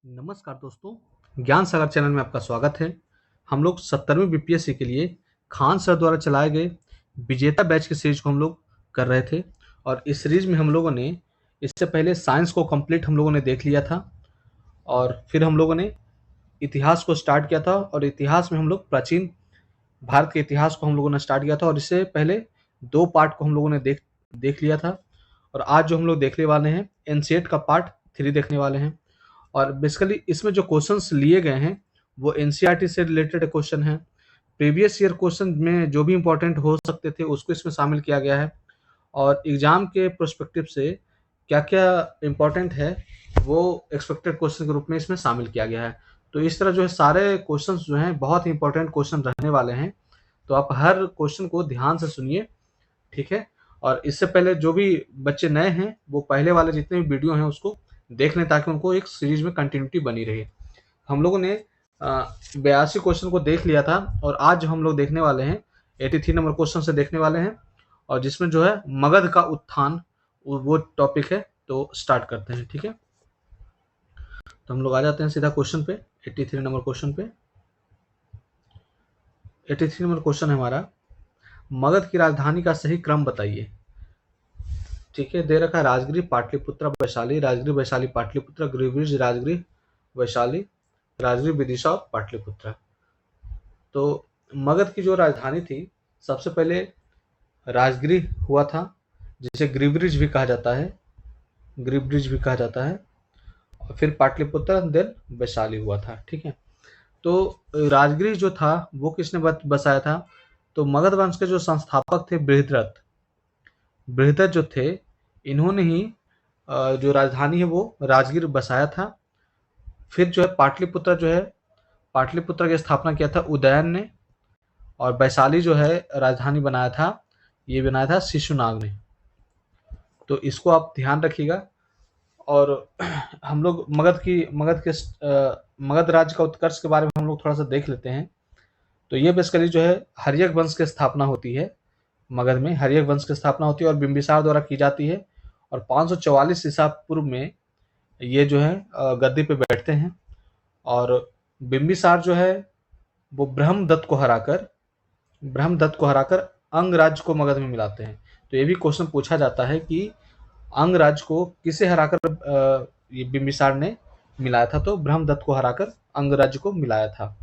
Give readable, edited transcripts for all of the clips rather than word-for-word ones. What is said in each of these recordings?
नमस्कार दोस्तों, ज्ञान सागर चैनल में आपका स्वागत है। हम लोग 70वीं बीपीएससी के लिए खान सर द्वारा चलाए गए विजेता बैच की सीरीज को हम लोग कर रहे थे और इस सीरीज में हम लोगों ने इससे पहले साइंस को कंप्लीट हम लोगों ने देख लिया था और फिर हम लोगों ने इतिहास को स्टार्ट किया था और इतिहास में हम लोग प्राचीन भारत के इतिहास को हम लोगों ने स्टार्ट किया था और इससे पहले 2 पार्ट को हम लोगों ने देख लिया था और आज जो हम लोग देखने वाले हैं एनसीईआरटी का पार्ट 3 देखने वाले हैं। और बेसिकली इसमें जो क्वेश्चंस लिए गए हैं वो एनसीईआरटी से रिलेटेड क्वेश्चन है। प्रीवियस ईयर क्वेश्चन में जो भी इंपॉर्टेंट हो सकते थे उसको इसमें शामिल किया गया है और एग्जाम के प्रोस्पेक्टिव से क्या क्या इंपॉर्टेंट है वो एक्सपेक्टेड क्वेश्चन के रूप में इसमें शामिल किया गया है। तो इस तरह जो है सारे क्वेश्चन जो हैं बहुत ही इंपॉर्टेंट क्वेश्चन रहने वाले हैं, तो आप हर क्वेश्चन को ध्यान से सुनिए, ठीक है। और इससे पहले जो भी बच्चे नए हैं वो पहले वाले जितने भी वीडियो हैं उसको देख लें ताकि उनको एक सीरीज में कंटिन्यूटी बनी रहे। हम लोगों ने 82 क्वेश्चन को देख लिया था और आज जो हम लोग देखने वाले हैं 83 नंबर क्वेश्चन से देखने वाले हैं और जिसमें जो है मगध का उत्थान वो टॉपिक है। तो स्टार्ट करते हैं, ठीक है। तो हम लोग आ जाते हैं सीधा क्वेश्चन पे, 83 नंबर क्वेश्चन पे। 83 नंबर क्वेश्चन है हमारा, मगध की राजधानी का सही क्रम बताइए। ठीक है, दे रखा है राजगृह, पाटलिपुत्र, वैशाली, राजगृह, वैशाली, पाटलिपुत्र, गृहबीज, राजगृह, वैशाली, राजगृह, विदिशा और पाटलिपुत्र। तो मगध की जो राजधानी थी सबसे पहले राजगृह हुआ था, जिसे गृहबीज भी कहा जाता है, गृहबीज भी कहा जाता है, और फिर पाटलिपुत्र, देन वैशाली हुआ था, ठीक है। तो राजगृह जो था वो किसने बसाया था? तो मगध वंश के जो संस्थापक थे बृहद्रथ, बृहद्रथ जो थे इन्होंने ही जो राजधानी है वो राजगीर बसाया था। फिर जो है पाटलिपुत्र जो है, पाटलिपुत्र की स्थापना किया था उदयन ने, और वैशाली जो है राजधानी बनाया था, ये बनाया था शिशुनाग ने। तो इसको आप ध्यान रखिएगा। और हम लोग मगध राज्य का उत्कर्ष के बारे में हम लोग थोड़ा सा देख लेते हैं। तो ये बेसिकली जो है हर्यक वंश की स्थापना होती है, मगध में हर्यक वंश की स्थापना होती है और बिंबिसार द्वारा की जाती है। और 544 ईसा पूर्व में ये जो है गद्दी पे बैठते हैं और बिंबिसार जो है वो ब्रह्मदत्त को हराकर अंग राज्य को मगध में मिलाते हैं। तो ये भी क्वेश्चन पूछा जाता है कि अंग राज्य को किसे हराकर ये बिंबिसार ने मिलाया था? तो ब्रह्मदत्त को हराकर अंग राज्य को मिलाया था।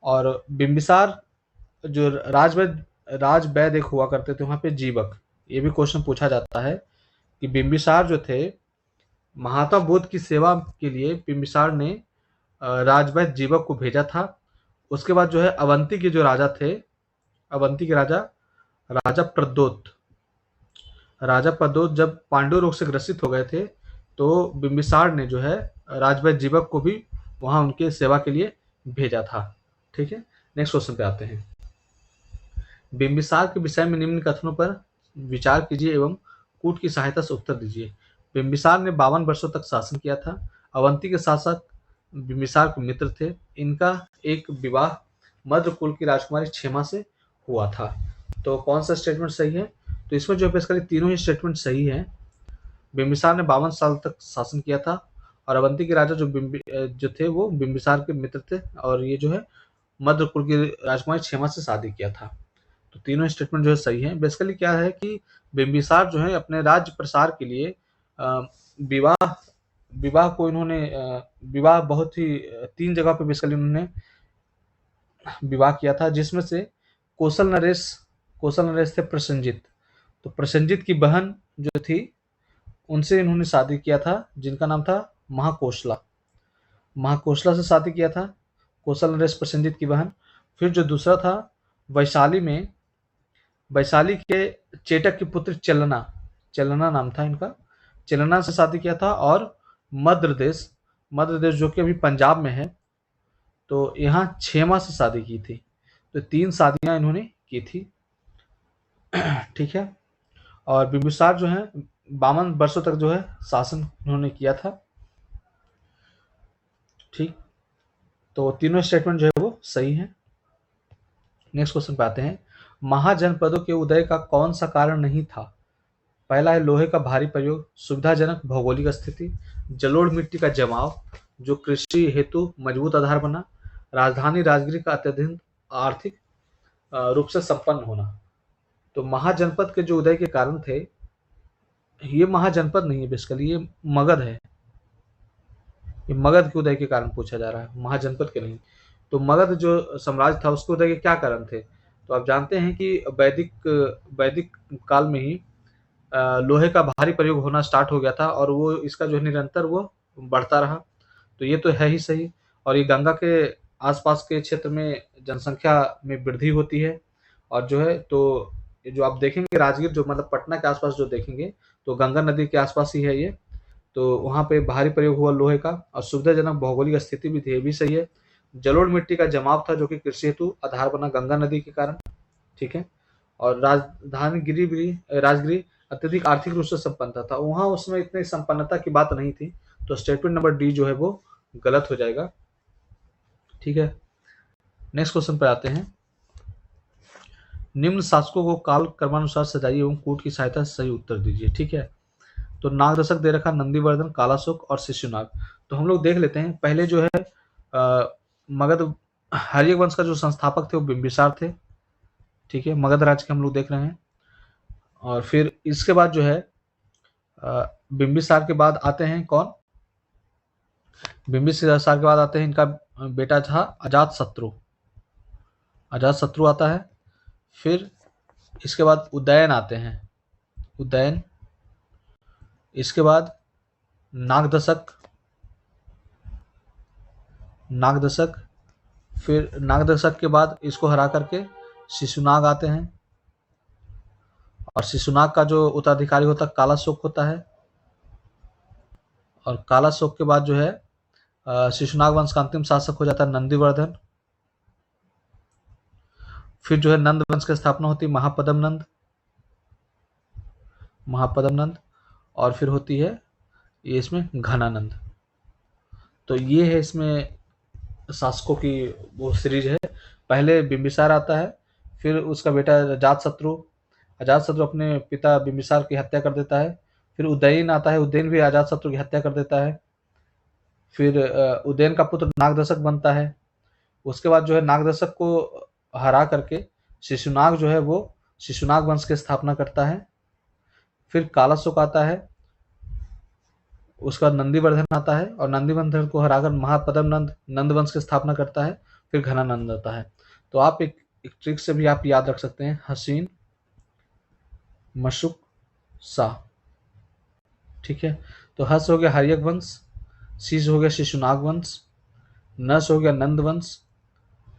और बिंबिसार जो राजवैद एक हुआ करते थे वहां पे जीवक, ये भी क्वेश्चन पूछा जाता है कि बिंबिसार जो थे महात्मा बुद्ध की सेवा के लिए बिंबिसार ने राजवैद जीवक को भेजा था। उसके बाद जो है अवंती के जो राजा थे, अवंती के राजा प्रद्योत जब पांडु रोग से ग्रसित हो गए थे तो बिंबिसार ने जो है राजवैद जीवक को भी वहां उनके सेवा के लिए भेजा था, ठीक है। नेक्स्ट क्वेश्चन पे आते हैं। बिंबिसार के विषय में निम्न कथनों पर विचार कीजिए एवं कूट की सहायता से उत्तर दीजिए। बिंबिसार ने 52 वर्षों तक शासन किया था। अवंती के शासक बिंबिसार के मित्र थे। इनका एक विवाह मद्र कुल की राजकुमारी क्षेमा से हुआ था। तो कौन सा स्टेटमेंट सही है? तो इसमें जो बेसिकली तीनों ही स्टेटमेंट सही है। बिंबिसार ने 52 साल तक शासन किया था और अवंती के राजा जो थे वो बिंबिसार के मित्र थे और ये जो है मद्र कुल की राजकुमारी क्षेमा से शादी किया था। तो तीनों स्टेटमेंट जो है सही है। बेसिकली क्या है कि बिंबिसार जो है अपने राज्य प्रसार के लिए विवाह विवाह को इन्होंने विवाह बहुत ही 3 जगह पे बेसिकली उन्होंने विवाह किया था, जिसमें से कौशल नरेश थे प्रसेनजित। तो प्रसेनजित की बहन जो थी उनसे इन्होंने शादी किया था, जिनका नाम था महाकोशला से शादी किया था, कौशल नरेश प्रसेनजित की बहन। फिर जो दूसरा था वैशाली के चेटक की पुत्र चलना नाम था इनका, चलना से शादी किया था। और मध्य प्रदेश जो कि अभी पंजाब में है, तो यहाँ क्षेमा से शादी की थी। तो 3 शादियां इन्होंने की थी, ठीक है। और बिंबिसार जो है 52 वर्षों तक जो है शासन इन्होंने किया था, ठीक। तो तीनों स्टेटमेंट जो है वो सही है। नेक्स्ट क्वेश्चन पे आते हैं। महाजनपदों के उदय का कौन सा कारण नहीं था? पहला है लोहे का भारी प्रयोग, सुविधाजनक भौगोलिक स्थिति, जलोढ़ मिट्टी का जमाव, जो कृषि हेतु मजबूत आधार बना। राजधानी राजगीर का अत्यधिक आर्थिक रूप से संपन्न होना। तो महाजनपद के जो उदय के कारण थे, ये महाजनपद नहीं है बेसिकली, ये मगध है। ये मगध के उदय के कारण पूछा जा रहा है, महाजनपद के नहीं। तो मगध जो साम्राज्य था उसके उदय के क्या कारण थे? तो आप जानते हैं कि वैदिक वैदिक काल में ही लोहे का भारी प्रयोग होना स्टार्ट हो गया था और वो इसका जो है निरंतर वो बढ़ता रहा। तो ये तो है ही सही। और ये गंगा के आसपास के क्षेत्र में जनसंख्या में वृद्धि होती है। और जो है तो ये जो आप देखेंगे राजगीर, जो मतलब पटना के आसपास जो देखेंगे, तो गंगा नदी के आसपास ही है ये। तो वहाँ पे भारी प्रयोग हुआ लोहे का और सुविधाजनक भौगोलिक स्थिति भी थी, ये भी सही है। जलोढ़ मिट्टी का जमाव था जो कि कृषि हेतु आधार बना गंगा नदी के कारण। ठीक है। और राजधानी राजगिरी अत्यधिक आर्थिक रूप से संपन्न था। वहाँ उसमें इतनी संपन्नता की बात नहीं थी। तो स्टेटमेंट नंबर डी जो है वो गलत हो जाएगा। ठीक है। नेक्स्ट क्वेश्चन पे आते हैं। निम्न शासकों को काल क्रमानुसार सजाइए एवं कूट की सहायता से सही उत्तर दीजिए। ठीक है। तो नाग दशक दे रखा, नंदीवर्धन, कालाशोक और शिशुनाग। तो हम लोग देख लेते हैं। पहले जो है मगध हर्यक वंश का जो संस्थापक थे वो बिंबिसार थे। ठीक है, मगध राज्य के हम लोग देख रहे हैं। और फिर इसके बाद जो है बिंबिसार के बाद आते हैं कौन? बिंबिसार के बाद आते हैं इनका बेटा था अजातशत्रु। अजातशत्रु आता है। फिर इसके बाद उदयन आते हैं, उदयन। इसके बाद नागदशक, नागदशक। फिर नागदशक के बाद इसको हरा करके शिशुनाग आते हैं। और शिशुनाग का जो उत्तराधिकारी होता है कालाशोक होता है। और कालाशोक के बाद जो है शिशुनाग वंश का अंतिम शासक हो जाता है नंदीवर्धन। फिर जो है नंद वंश की स्थापना होती है महापद्म नंद, महापद्म नंद। और फिर होती है ये इसमें घनानंद। तो ये है इसमें शासकों की वो सीरीज है। पहले बिंबिसार आता है, फिर उसका बेटा अजातशत्रु। अजातशत्रु अपने पिता बिंबिसार की हत्या कर देता है। फिर उदयन आता है, उदयन भी अजातशत्रु की हत्या कर देता है। फिर उदयन का पुत्र नागदशक बनता है। उसके बाद जो है नागदशक को हरा करके शिशुनाग जो है वो शिशुनाग वंश की स्थापना करता है। फिर कालाशोक आता है, उसका नंदीवर्धन आता है और नंदीवर्धन को हराकर महापद्म नंद नंद वंश की स्थापना करता है। फिर घनानंद आता है। तो आप एक ट्रिक से भी आप याद रख सकते हैं, हसीन मशुक शाह। ठीक है। तो हस हो गया हर्यक वंश, शीश हो गया शिशुनाग वंश, नस हो गया नंद वंश,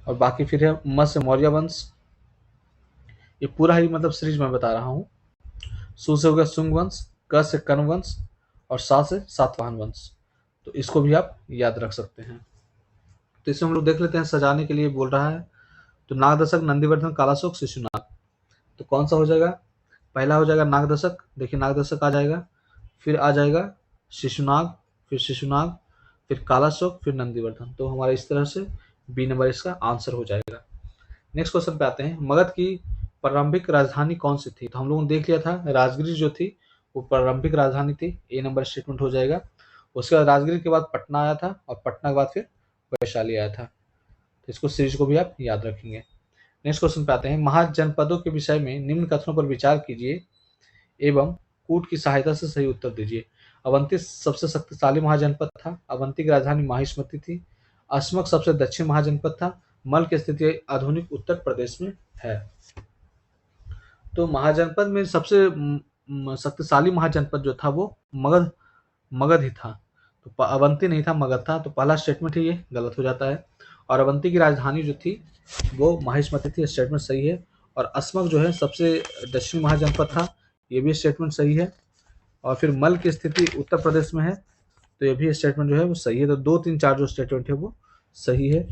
और बाकी फिर है म से मौर्य वंश। ये पूरा ही मतलब सीरीज में बता रहा हूँ। सु से हो गया सुंग वंश, क से कर्ण वंश, और सा से सातवाहन वंश। तो इसको भी आप याद रख सकते हैं। तो इसे हम लोग देख लेते हैं, सजाने के लिए बोल रहा है। तो नागदशक, नंदीवर्धन, कालाशोक, शिशुनाग। तो कौन सा हो जाएगा? पहला हो जाएगा नागदशक। देखिए नागदशक आ जाएगा, फिर आ जाएगा शिशुनाग, फिर शिशुनाग, फिर कालाशोक, फिर नंदीवर्धन। तो हमारा इस तरह से बी नंबर इसका आंसर हो जाएगा। नेक्स्ट क्वेश्चन पे आते हैं। मगध की प्रारंभिक राजधानी कौन सी थी? तो हम लोगों ने देख लिया था, राजगिरी जो थी वो प्रारंभिक राजधानी थी। ए नंबर स्टेटमेंट हो जाएगा। उसके बाद राजगिरी के बाद पटना आया था, और पटना के बाद फिर वैशाली आया था। तो इसको सीरीज को भी आप याद रखेंगे। नेक्स्ट क्वेश्चन पे आते हैं। महाजनपदों के विषय में निम्न कथनों पर विचार कीजिए एवं कूट की सहायता से सही उत्तर दीजिए। अवंती सबसे शक्तिशाली महाजनपद था। अवंती की राजधानी माहिष्मती थी। अस्मक सबसे दक्षिण महाजनपद था। मल की स्थिति आधुनिक उत्तर प्रदेश में है। तो महाजनपद में सबसे शक्तिशाली महाजनपद जो था वो मगध मगध ही था। तो अवंती नहीं था, मगध था। तो पहला स्टेटमेंट ही ये गलत हो जाता है। और अवंती की राजधानी जो थी वो माहिष्मती थी, स्टेटमेंट सही है। और अस्मक जो है सबसे दक्षिण महाजनपद था, ये भी स्टेटमेंट सही है। और फिर मल की स्थिति उत्तर प्रदेश में है, तो ये भी स्टेटमेंट जो है वो सही है। तो 2, 3, 4 जो स्टेटमेंट है वो सही है।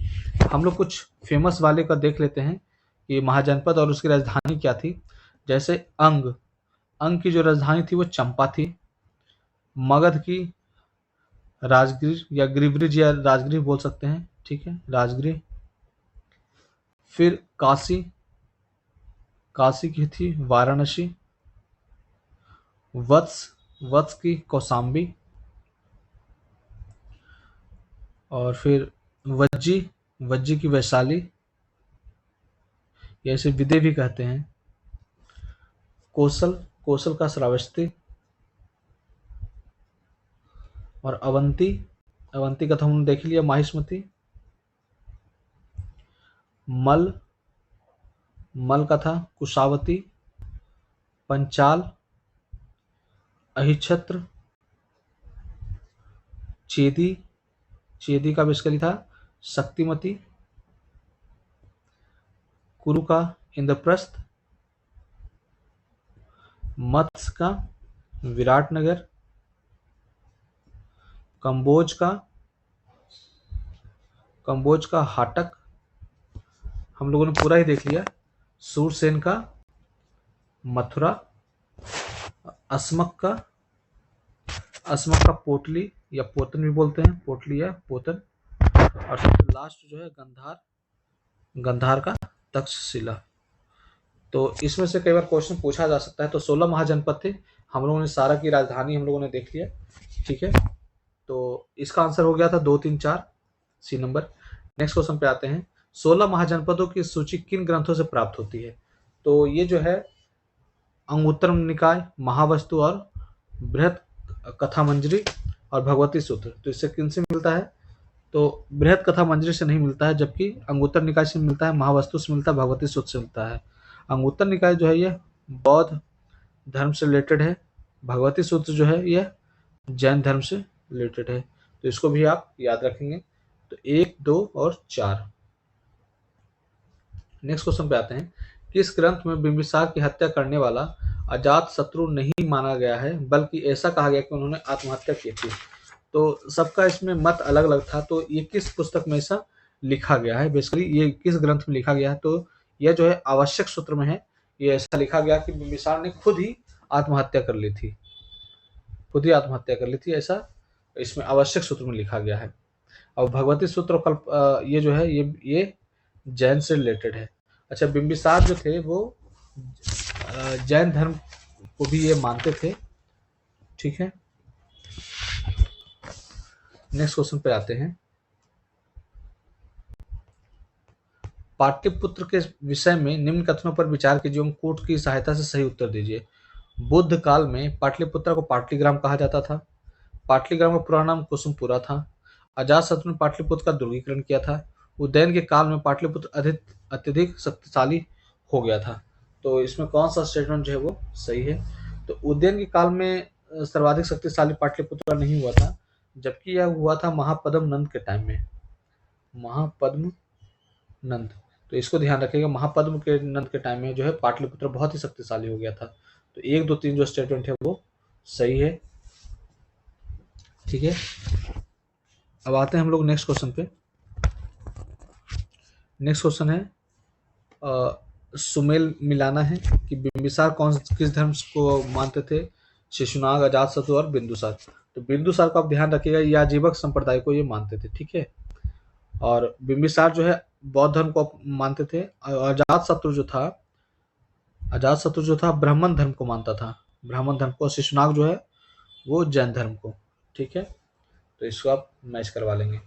हम लोग कुछ फेमस वाले का देख लेते हैं कि महाजनपद और उसकी राजधानी क्या थी। जैसे अंग, अंग की जो राजधानी थी वो चंपा थी। मगध की राजगीर या गिरिब्रिज या राजगीर बोल सकते हैं। ठीक है, राजगीर। फिर काशी, काशी की थी वाराणसी। वत्स, वत्स की कौशाम्बी। और फिर वज्जी, वज्जी की वैशाली, या इसे विदे भी कहते हैं। कोसल, कोसल का श्रावस्ती। और अवंती, अवंती का तो हमने देख लिया, माहिष्मती। मल, मल का था कुशावती। पंचाल, अहिछत्र। चेदी, चेदी का बेसिकली था शक्तिमती। कुरु का इंद्रप्रस्थ। मत्स्य का विराटनगर। कंबोज का, कंबोज का हाटक, हम लोगों ने पूरा ही देख लिया। सूरसेन का मथुरा। अस्मक का, अस्मक का पोटली या पोतन भी बोलते हैं, पोटली या पोतन। और सबसे लास्ट जो है गंधार, गंधार का तक्षशिला। तो इसमें से कई बार क्वेश्चन पूछा जा सकता है। तो 16 महाजनपद थे, हम लोगों ने सारा की राजधानी हम लोगों ने देख लिया। ठीक है, तो इसका आंसर हो गया था 2, 3, 4, सी नंबर। नेक्स्ट क्वेश्चन पे आते हैं। 16 महाजनपदों की सूची किन ग्रंथों से प्राप्त होती है? तो ये जो है अंगुत्तर निकाय, महावस्तु और बृहत कथा मंजरी और भगवती सूत्र। तो इससे किन से मिलता है? तो बृहत कथा मंजरी से नहीं मिलता है, जबकि अंगुत्तर निकाय से मिलता है, महावस्तु से मिलता है, भगवती सूत्र से मिलता है। अंगुत्तर निकाय जो है ये बौद्ध धर्म से रिलेटेड है, भगवती सूत्र जो है यह जैन धर्म से रिलेटेड है। तो इसको भी आप याद रखेंगे। तो 1, 2 और 4। नेक्स्ट क्वेश्चन पे आते हैं। किस ग्रंथ में बिंबिसार की हत्या करने वाला अजात शत्रु नहीं माना गया है, बल्कि ऐसा कहा गया कि उन्होंने आत्महत्या की थी? तो सबका इसमें मत अलग अलग था। तो ये किस पुस्तक में ऐसा लिखा गया है, बेसिकली ये किस ग्रंथ में लिखा गया है? तो यह जो है आवश्यक सूत्र में है। ये ऐसा लिखा गया कि बिंबिसार ने खुद ही आत्महत्या कर ली थी, खुद ही आत्महत्या कर ली थी, ऐसा इसमें आवश्यक सूत्र में लिखा गया है। और भगवती सूत्र कल्प ये जो है ये जैन से रिलेटेड है। अच्छा, बिंबिसार जो थे वो जैन धर्म को भी ये मानते थे। ठीक है, नेक्स्ट क्वेश्चन पे आते हैं। पाटलिपुत्र के विषय में निम्न कथनों पर विचार कीजिए एवं कूट की सहायता से सही उत्तर दीजिए। बुद्ध काल में पाटलिपुत्र को पाटलीग्राम कहा जाता था। पाटलीग्राम का पूरा नाम कुसुमपुरा था। अजातशत्रु ने पाटलिपुत्र का दुर्गीकरण किया था। उदयन के काल में पाटलिपुत्र अत्यधिक शक्तिशाली हो गया था। तो इसमें कौन सा स्टेटमेंट जो है वो सही है? तो उदयन के काल में सर्वाधिक शक्तिशाली पाटलिपुत्र नहीं हुआ था, जबकि यह हुआ था महापद्म नंद के टाइम में, महापद्म नंद। तो इसको ध्यान रखिएगा, महापद्म के नंद के टाइम में जो है पाटलिपुत्र बहुत ही शक्तिशाली हो गया था। तो 1, 2, 3 जो स्टेटमेंट है वो सही है। ठीक है, अब आते हैं हम लोग नेक्स्ट क्वेश्चन पे। नेक्स्ट क्वेश्चन है सुमेल मिलाना है कि बिंबिसार किस धर्म को मानते थे? शिशुनाग, अजातशत्रु और बिंदुसार। तो बिंदुसार को आप ध्यान रखिएगा, ये आजीवक संप्रदाय को ये मानते थे। ठीक है, और बिंबिसार जो है बौद्ध धर्म को मानते थे। अजातशत्रु जो था ब्राह्मण धर्म को मानता था, ब्राह्मण धर्म को। शिशुनाग जो है वो जैन धर्म को। ठीक है, तो इसको आप मैच करवा लेंगे।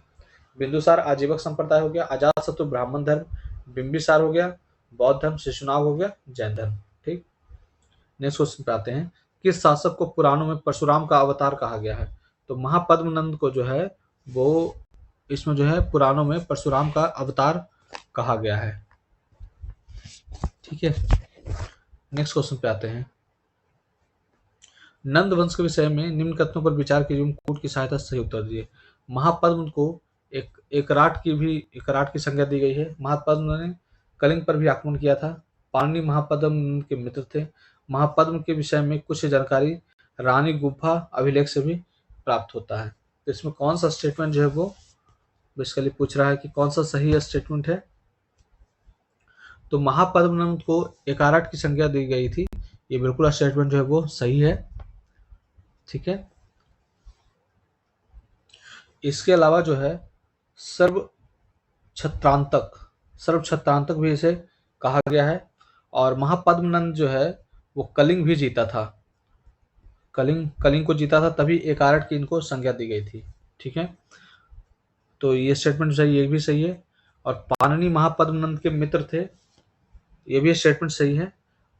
बिंदुसार आजीवक संप्रदाय हो गया, अजातशत्रु ब्राह्मण धर्म, बिंबिसार हो गया बौद्ध धर्म, शिशुनाग हो गया जैन धर्म। ठीक, नेक्स्ट क्वेश्चन पे आते हैं। किस शासक को पुराणों में परशुराम का अवतार कहा गया है? तो महापद्मनंद को जो है वो इसमें जो है पुराणों में परशुराम का अवतार कहा गया है। ठीक है, नेक्स्ट क्वेश्चन पे आते हैं। नंद वंश के विषय में निम्न कथनों पर विचार कीजिए, कूट की सहायता से सही उत्तर दीजिए। महापद्म को एकराट की संज्ञा दी गई है। महापद्म ने कलिंग पर भी आक्रमण किया था। पाणिनि महापद्म के मित्र थे। महापद्म के विषय में कुछ जानकारी रानी गुफा अभिलेख से भी प्राप्त होता है। तो इसमें कौन सा स्टेटमेंट जो है वो बेसिकली पूछ रहा है कि कौन सा सही स्टेटमेंट है? तो महापद्मनंद को एकराट की संज्ञा दी गई थी, ये बिल्कुल स्टेटमेंट जो है वो सही है। ठीक है, इसके अलावा जो है सर्व छत्रांतक भी इसे कहा गया है। और महापद्मनंद जो है वो कलिंग भी जीता था, कलिंग को जीता था, तभी एकराट की इनको संज्ञा दी गई थी। ठीक है, तो ये स्टेटमेंट सही, ये भी सही है। और पाणिनि महापद्मनंद के मित्र थे, ये भी स्टेटमेंट सही है।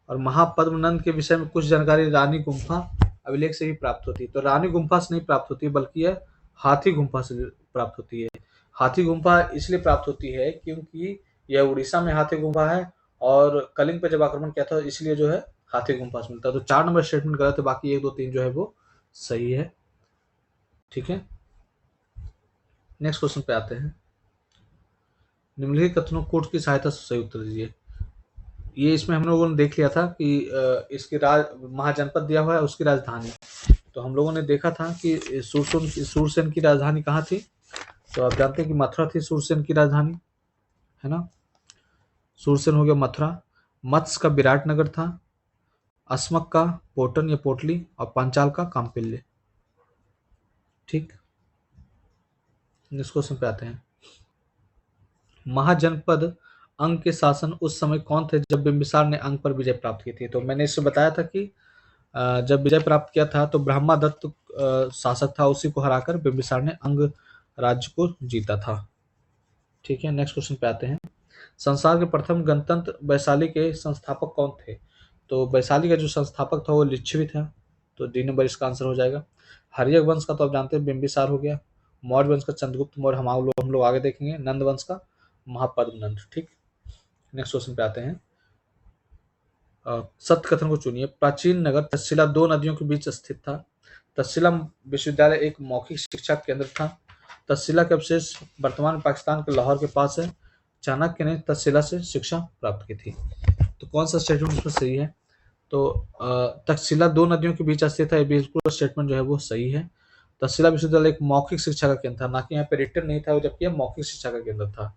और महापद्मनंद के विषय में कुछ जानकारी रानी गुम्फा अभिलेख से ही प्राप्त होती है। तो रानी गुम्फा से नहीं प्राप्त होती है, बल्कि यह हाथी गुम्फा से प्राप्त होती है। हाथी गुम्फा इसलिए प्राप्त होती है क्योंकि यह उड़ीसा में हाथी गुम्फा है, और कलिंग पे जब आक्रमण किया था इसलिए जो है हाथी गुम्फा से मिलता है। तो 4 नंबर स्टेटमेंट गलत है, बाकी 1 2 3 जो है वो सही है। ठीक है, नेक्स्ट क्वेश्चन पे आते हैं। निम्नलिखित कथनों कोट की सहायता से सही उत्तर दीजिए। ये इसमें हम लोगों ने देख लिया था कि इसकी महाजनपद दिया हुआ है, उसकी राजधानी। तो हम लोगों ने देखा था कि सूरसेन की राजधानी कहाँ थी। तो आप जानते हैं कि मथुरा थी सूरसेन की राजधानी, है ना। सूरसेन हो गया मथुरा। मत्स्य का विराटनगर था। अस्मक का पोटन या पोटली, और पांचाल का काम्पिल्य। ठीक, नेक्स्ट क्वेश्चन पे आते हैं। महाजनपद अंग के शासन उस समय कौन थे जब बिंबिसार ने अंग पर विजय प्राप्त की थी। तो मैंने इससे बताया था कि जब विजय प्राप्त किया था तो ब्रह्मादत्त शासक था, उसी को हराकर बिंबिसार ने अंग राज्य को जीता था। ठीक है, नेक्स्ट क्वेश्चन पे आते हैं। संसार के प्रथम गणतंत्र वैशाली के संस्थापक कौन थे। तो वैशाली का जो संस्थापक था वो लिच्छवी था, तो डी नंबर इसका आंसर हो जाएगा। हर्यक वंश का तो आप जानते हैं बिंबिसार हो गया। मौर्य वंश का चंद्रगुप्त मौर्य, हम लोग आगे देखेंगे। नंद वंश का महापद्मनंद। ठीक, नेक्स्ट क्वेश्चन पे आते हैं। सत्य कथन को चुनिए। प्राचीन नगर तक्षशिला 2 नदियों के बीच स्थित था। तक्षशिला विश्वविद्यालय एक मौखिक शिक्षा केंद्र था। तक्षशिला के अवशेष वर्तमान पाकिस्तान के लाहौर के पास है। चाणक्य ने तक्षशिला से शिक्षा प्राप्त की थी। तो कौन सा स्टेटमेंट इसमें सही है। तो तक्षशिला 2 नदियों के बीच स्थित है, बिल्कुल स्टेटमेंट जो है वो सही है। तक्षशिला विश्वविद्यालय एक मौखिक शिक्षा का केंद्र था, ना कि यहाँ पे रिटन नहीं था, जबकि यह मौखिक शिक्षा का केंद्र था।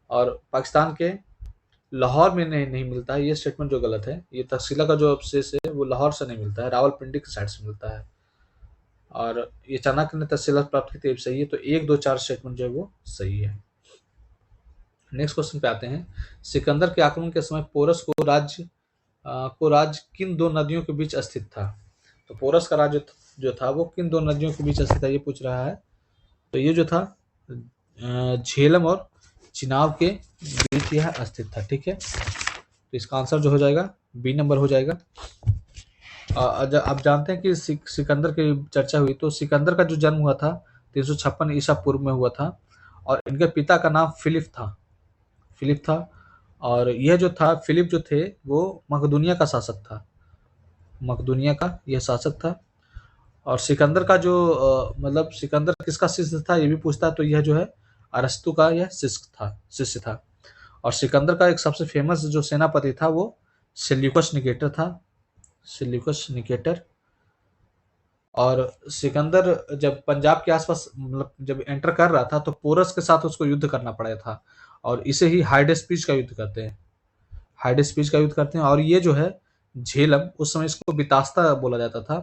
और पाकिस्तान के लाहौर में नहीं मिलता है, ये स्टेटमेंट जो गलत है। ये तक्षशिला का जो अवशेष है वो लाहौर से नहीं मिलता है, रावलपिंडी की साइड से मिलता है। और ये चाणक्य ने तक्षशिला प्राप्त की थी, सही है। तो 1 2 4 स्टेटमेंट जो है वो सही है। नेक्स्ट क्वेश्चन पे आते हैं। सिकंदर के आक्रमण के समय पोरस को राज्य किन 2 नदियों के बीच स्थित था। तो पोरस का राज्य जो था वो किन 2 नदियों के बीच स्थित था, ये पूछ रहा है। तो ये जो था झेलम और चिनाब के बीच यह स्थित था। ठीक है, तो इसका आंसर जो हो जाएगा बी नंबर हो जाएगा। आप जानते हैं कि सिकंदर की चर्चा हुई, तो सिकंदर का जो जन्म हुआ था 356 ईसा पूर्व में हुआ था, और इनके पिता का नाम फिलिप था। और यह जो था फिलिप जो थे वो मकदूनिया का शासक था, मकदूनिया का यह शासक था। और सिकंदर का जो मतलब सिकंदर किसका शिष्य था ये भी पूछता है, तो यह जो है अरस्तु का यह शिष्य था। और सिकंदर का एक सबसे फेमस जो सेनापति था वो सेल्यूकस निकेटर था, सेल्यूकस निकेटर। और सिकंदर जब पंजाब के आसपास मतलब जब एंटर कर रहा था तो पोरस के साथ उसको युद्ध करना पड़ा था, और इसे ही हाइडेस्पीच का युद्ध करते हैं, हाइडेस्पीच का युद्ध करते हैं। और ये जो है झेलम, उस समय इसको बितास्ता बोला जाता था,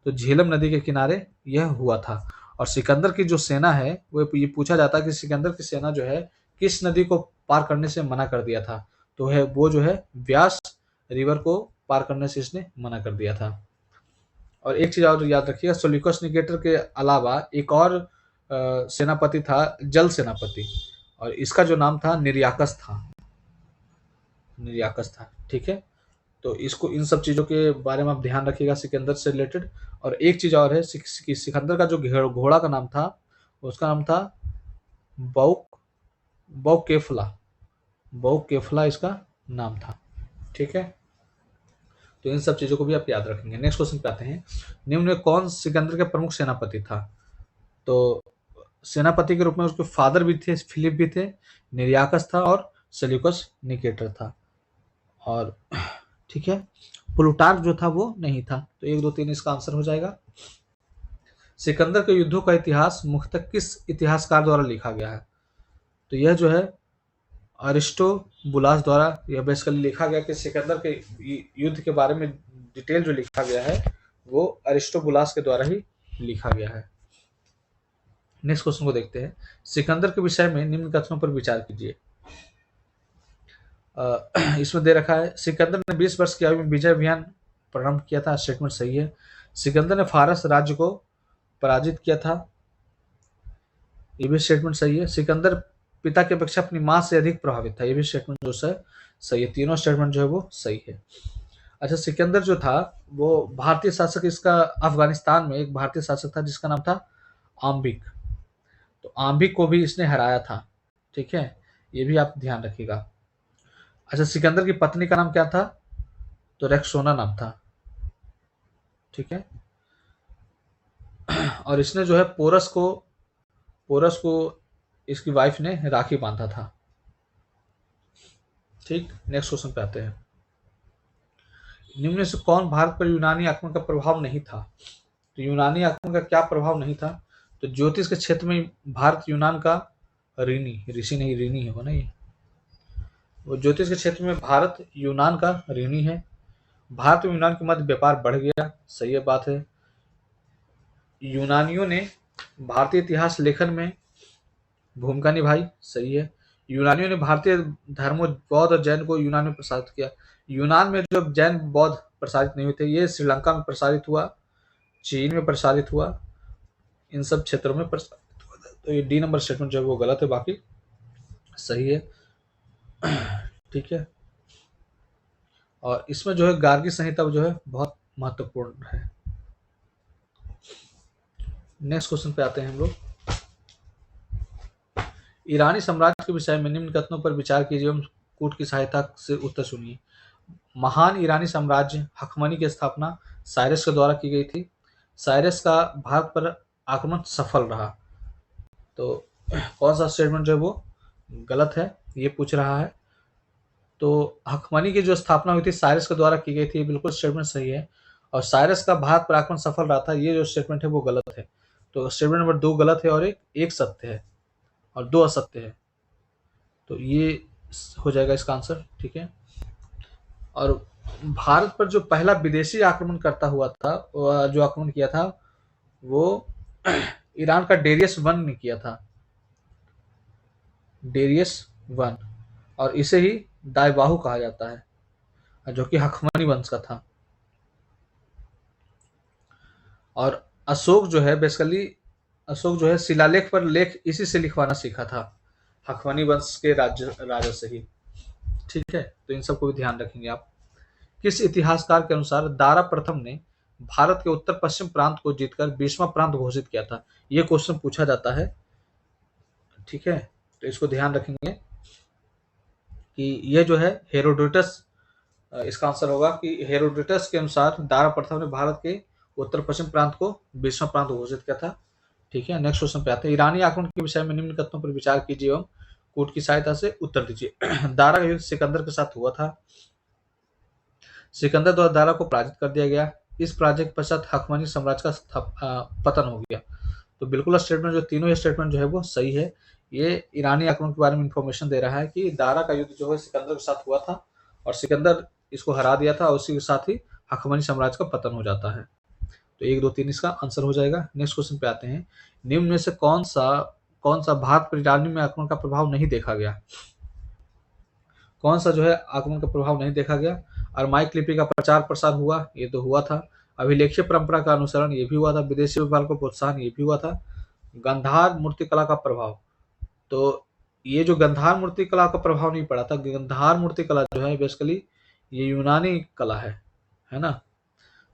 तो झेलम नदी के किनारे यह हुआ था। और सिकंदर की जो सेना है वो ये पूछा जाता है कि सिकंदर की सेना जो है किस नदी को पार करने से मना कर दिया था। तो है वो जो है व्यास रिवर को पार करने से इसने मना कर दिया था। और एक चीज और याद रखिएगा, सेल्यूकस निकेटर के अलावा एक और सेनापति था, जल सेनापति, और इसका जो नाम था निर्याकस था। ठीक है, तो इसको इन सब चीज़ों के बारे में आप ध्यान रखिएगा सिकंदर से रिलेटेड। और एक चीज़ और है, सिकंदर का जो घोड़ा का नाम था उसका नाम था बौकेफला, बौकेफला इसका नाम था। ठीक है, तो इन सब चीज़ों को भी आप याद रखेंगे। नेक्स्ट क्वेश्चन पे आते हैं। निम्न में कौन सिकंदर के प्रमुख सेनापति था। तो सेनापति के रूप में उसके फादर भी थे, फिलिप भी थे, निर्याकस था, और सेल्यूकस निकेटर था। और ठीक है, प्लूटार्क जो था वो नहीं था। तो 1 2 3 इसका आंसर हो जाएगा। सिकंदर के युद्धों का इतिहास मुख्यतः किस इतिहासकार द्वारा लिखा गया है। तो यह जो है अरिस्टोबुलास द्वारा यह बेसिकली लिखा गया कि सिकंदर के युद्ध के बारे में डिटेल जो लिखा गया है वो अरिस्टोबुलास के द्वारा ही लिखा गया है। नेक्स्ट क्वेश्चन को देखते हैं। सिकंदर के विषय में निम्न कथनों पर विचार कीजिए। इसमें दे रखा है, सिकंदर ने 20 वर्ष की आयु में विजय अभियान प्रारंभ किया था, स्टेटमेंट सही है। सिकंदर ने फारस राज्य को पराजित किया था। ये भी स्टेटमेंट सही है। सिकंदर पिता की अपेक्षा अपनी माँ से अधिक प्रभावित था, ये भी स्टेटमेंट जो है सही है। तीनों स्टेटमेंट जो है वो सही है। अच्छा, सिकंदर जो था वो भारतीय शासक, इसका अफगानिस्तान में एक भारतीय शासक था जिसका नाम था आम्बिक। तो आम्बिक को भी इसने हराया था। ठीक है, ये भी आप ध्यान रखिएगा। अच्छा, सिकंदर की पत्नी का नाम क्या था? तो रेक्सोना नाम था। ठीक है, और इसने जो है पोरस को इसकी वाइफ ने राखी बांधा था। ठीक, नेक्स्ट क्वेश्चन पे आते हैं। निम्न में से कौन भारत पर यूनानी आक्रमण का प्रभाव नहीं था? तो यूनानी आक्रमण का क्या प्रभाव नहीं था? तो ज्योतिष के क्षेत्र में भारत यूनान का ऋणी, ऋषि नहीं ऋणी है वो ना, ये वो ज्योतिष के क्षेत्र में भारत यूनान का ऋणी है। भारत और यूनान के मध्य व्यापार बढ़ गया, सही है बात है। यूनानियों ने भारतीय इतिहास लेखन में भूमिका निभाई, सही है। यूनानियों ने भारतीय धर्मों बौद्ध और जैन को यूनान में प्रसारित किया। यूनान में जो जैन बौद्ध प्रसारित नहीं हुए थे, ये श्रीलंका में प्रसारित हुआ, चीन में प्रसारित हुआ, इन सब क्षेत्रों में प्रसारित हुआ था। तो ये डी नंबर स्टेटमेंट जो है वो गलत है, बाकी सही है। ठीक है, और इसमें जो है गार्गी संहिता जो है बहुत महत्वपूर्ण है। नेक्स्ट क्वेश्चन पे आते हैं हम लोग। ईरानी साम्राज्य के विषय में निम्न कथनों पर विचार कीजिए एवं कूट की सहायता से उत्तर सुनिए। महान ईरानी साम्राज्य हखमनी की स्थापना साइरस के द्वारा की गई थी। साइरस का भारत पर आक्रमण सफल रहा। तो कौन सा स्टेटमेंट जो है वो गलत है, ये पूछ रहा है। तो हखमनी की जो स्थापना हुई थी साइरस के द्वारा की गई थी, बिल्कुल स्टेटमेंट सही है। और साइरस का भारत पर आक्रमण सफल रहा था, ये जो स्टेटमेंट है वो गलत है। तो स्टेटमेंट नंबर 2 गलत है और एक सत्य है और 2 असत्य है। तो ये हो जाएगा इसका आंसर। ठीक है, और भारत पर जो पहला विदेशी आक्रमण करता हुआ था, जो आक्रमण किया था वो ईरान का डेरियस वन ने किया था, डेरियस वन। और इसे ही दाइबाहु कहा जाता है, जो कि हखमनी वंश का था। और अशोक जो है बेसिकली, अशोक जो है शिलालेख पर लेख इसी से लिखवाना सीखा था, हखमनी वंश के राजा से ही। ठीक है, तो इन सबको भी ध्यान रखेंगे आप। किस इतिहासकार के अनुसार दारा प्रथम ने भारत के उत्तर पश्चिम प्रांत को जीतकर 20वां प्रांत घोषित किया था? ये क्वेश्चन पूछा जाता है। ठीक है, तो इसको ध्यान रखेंगे कि ये जो है हेरोडोटस, इसका आंसर होगा कि हेरोडोटस के अनुसार दारा प्रथम ने भारत के उत्तर पश्चिम प्रांत को 20वां प्रांत घोषित किया था। ठीक है, नेक्स्ट क्वेश्चन पे आते हैं। ईरानी आक्रमण के विषय में निम्न कथनों पर विचार कीजिए एवं कूट की सहायता से उत्तर दीजिए। दारा का युद्ध सिकंदर के साथ हुआ था। सिकंदर द्वारा दारा को पराजित कर दिया गया। इस पराजय के पश्चात हकमनी साम्राज्य का पतन हो गया। तो बिल्कुल स्टेटमेंट जो तीनों स्टेटमेंट जो है वो सही है। ये ईरानी आक्रमण के बारे में इंफॉर्मेशन दे रहा है कि दारा का युद्ध जो है सिकंदर के साथ हुआ था और सिकंदर इसको हरा दिया था और उसी के साथ ही हकमनी साम्राज्य का पतन हो जाता है। तो 1, 2, 3 इसका आंसर हो जाएगा। नेक्स्ट क्वेश्चन पे आते हैं। निम्न में से कौन सा भारत पर ईरानी में आक्रमण का प्रभाव नहीं देखा गया? कौन सा जो है आक्रमण का प्रभाव नहीं देखा गया? अरमाइक लिपि का प्रचार प्रसार हुआ, ये तो हुआ था। अभिलेखीय परंपरा का अनुसरण, ये भी हुआ था। विदेशी व्यापार को प्रोत्साहन, ये भी हुआ था। गंधार मूर्तिकला का प्रभाव, तो ये जो गंधार मूर्तिकला का प्रभाव नहीं पड़ा था। गंधार मूर्तिकला जो है बेसिकली ये यूनानी कला है ना।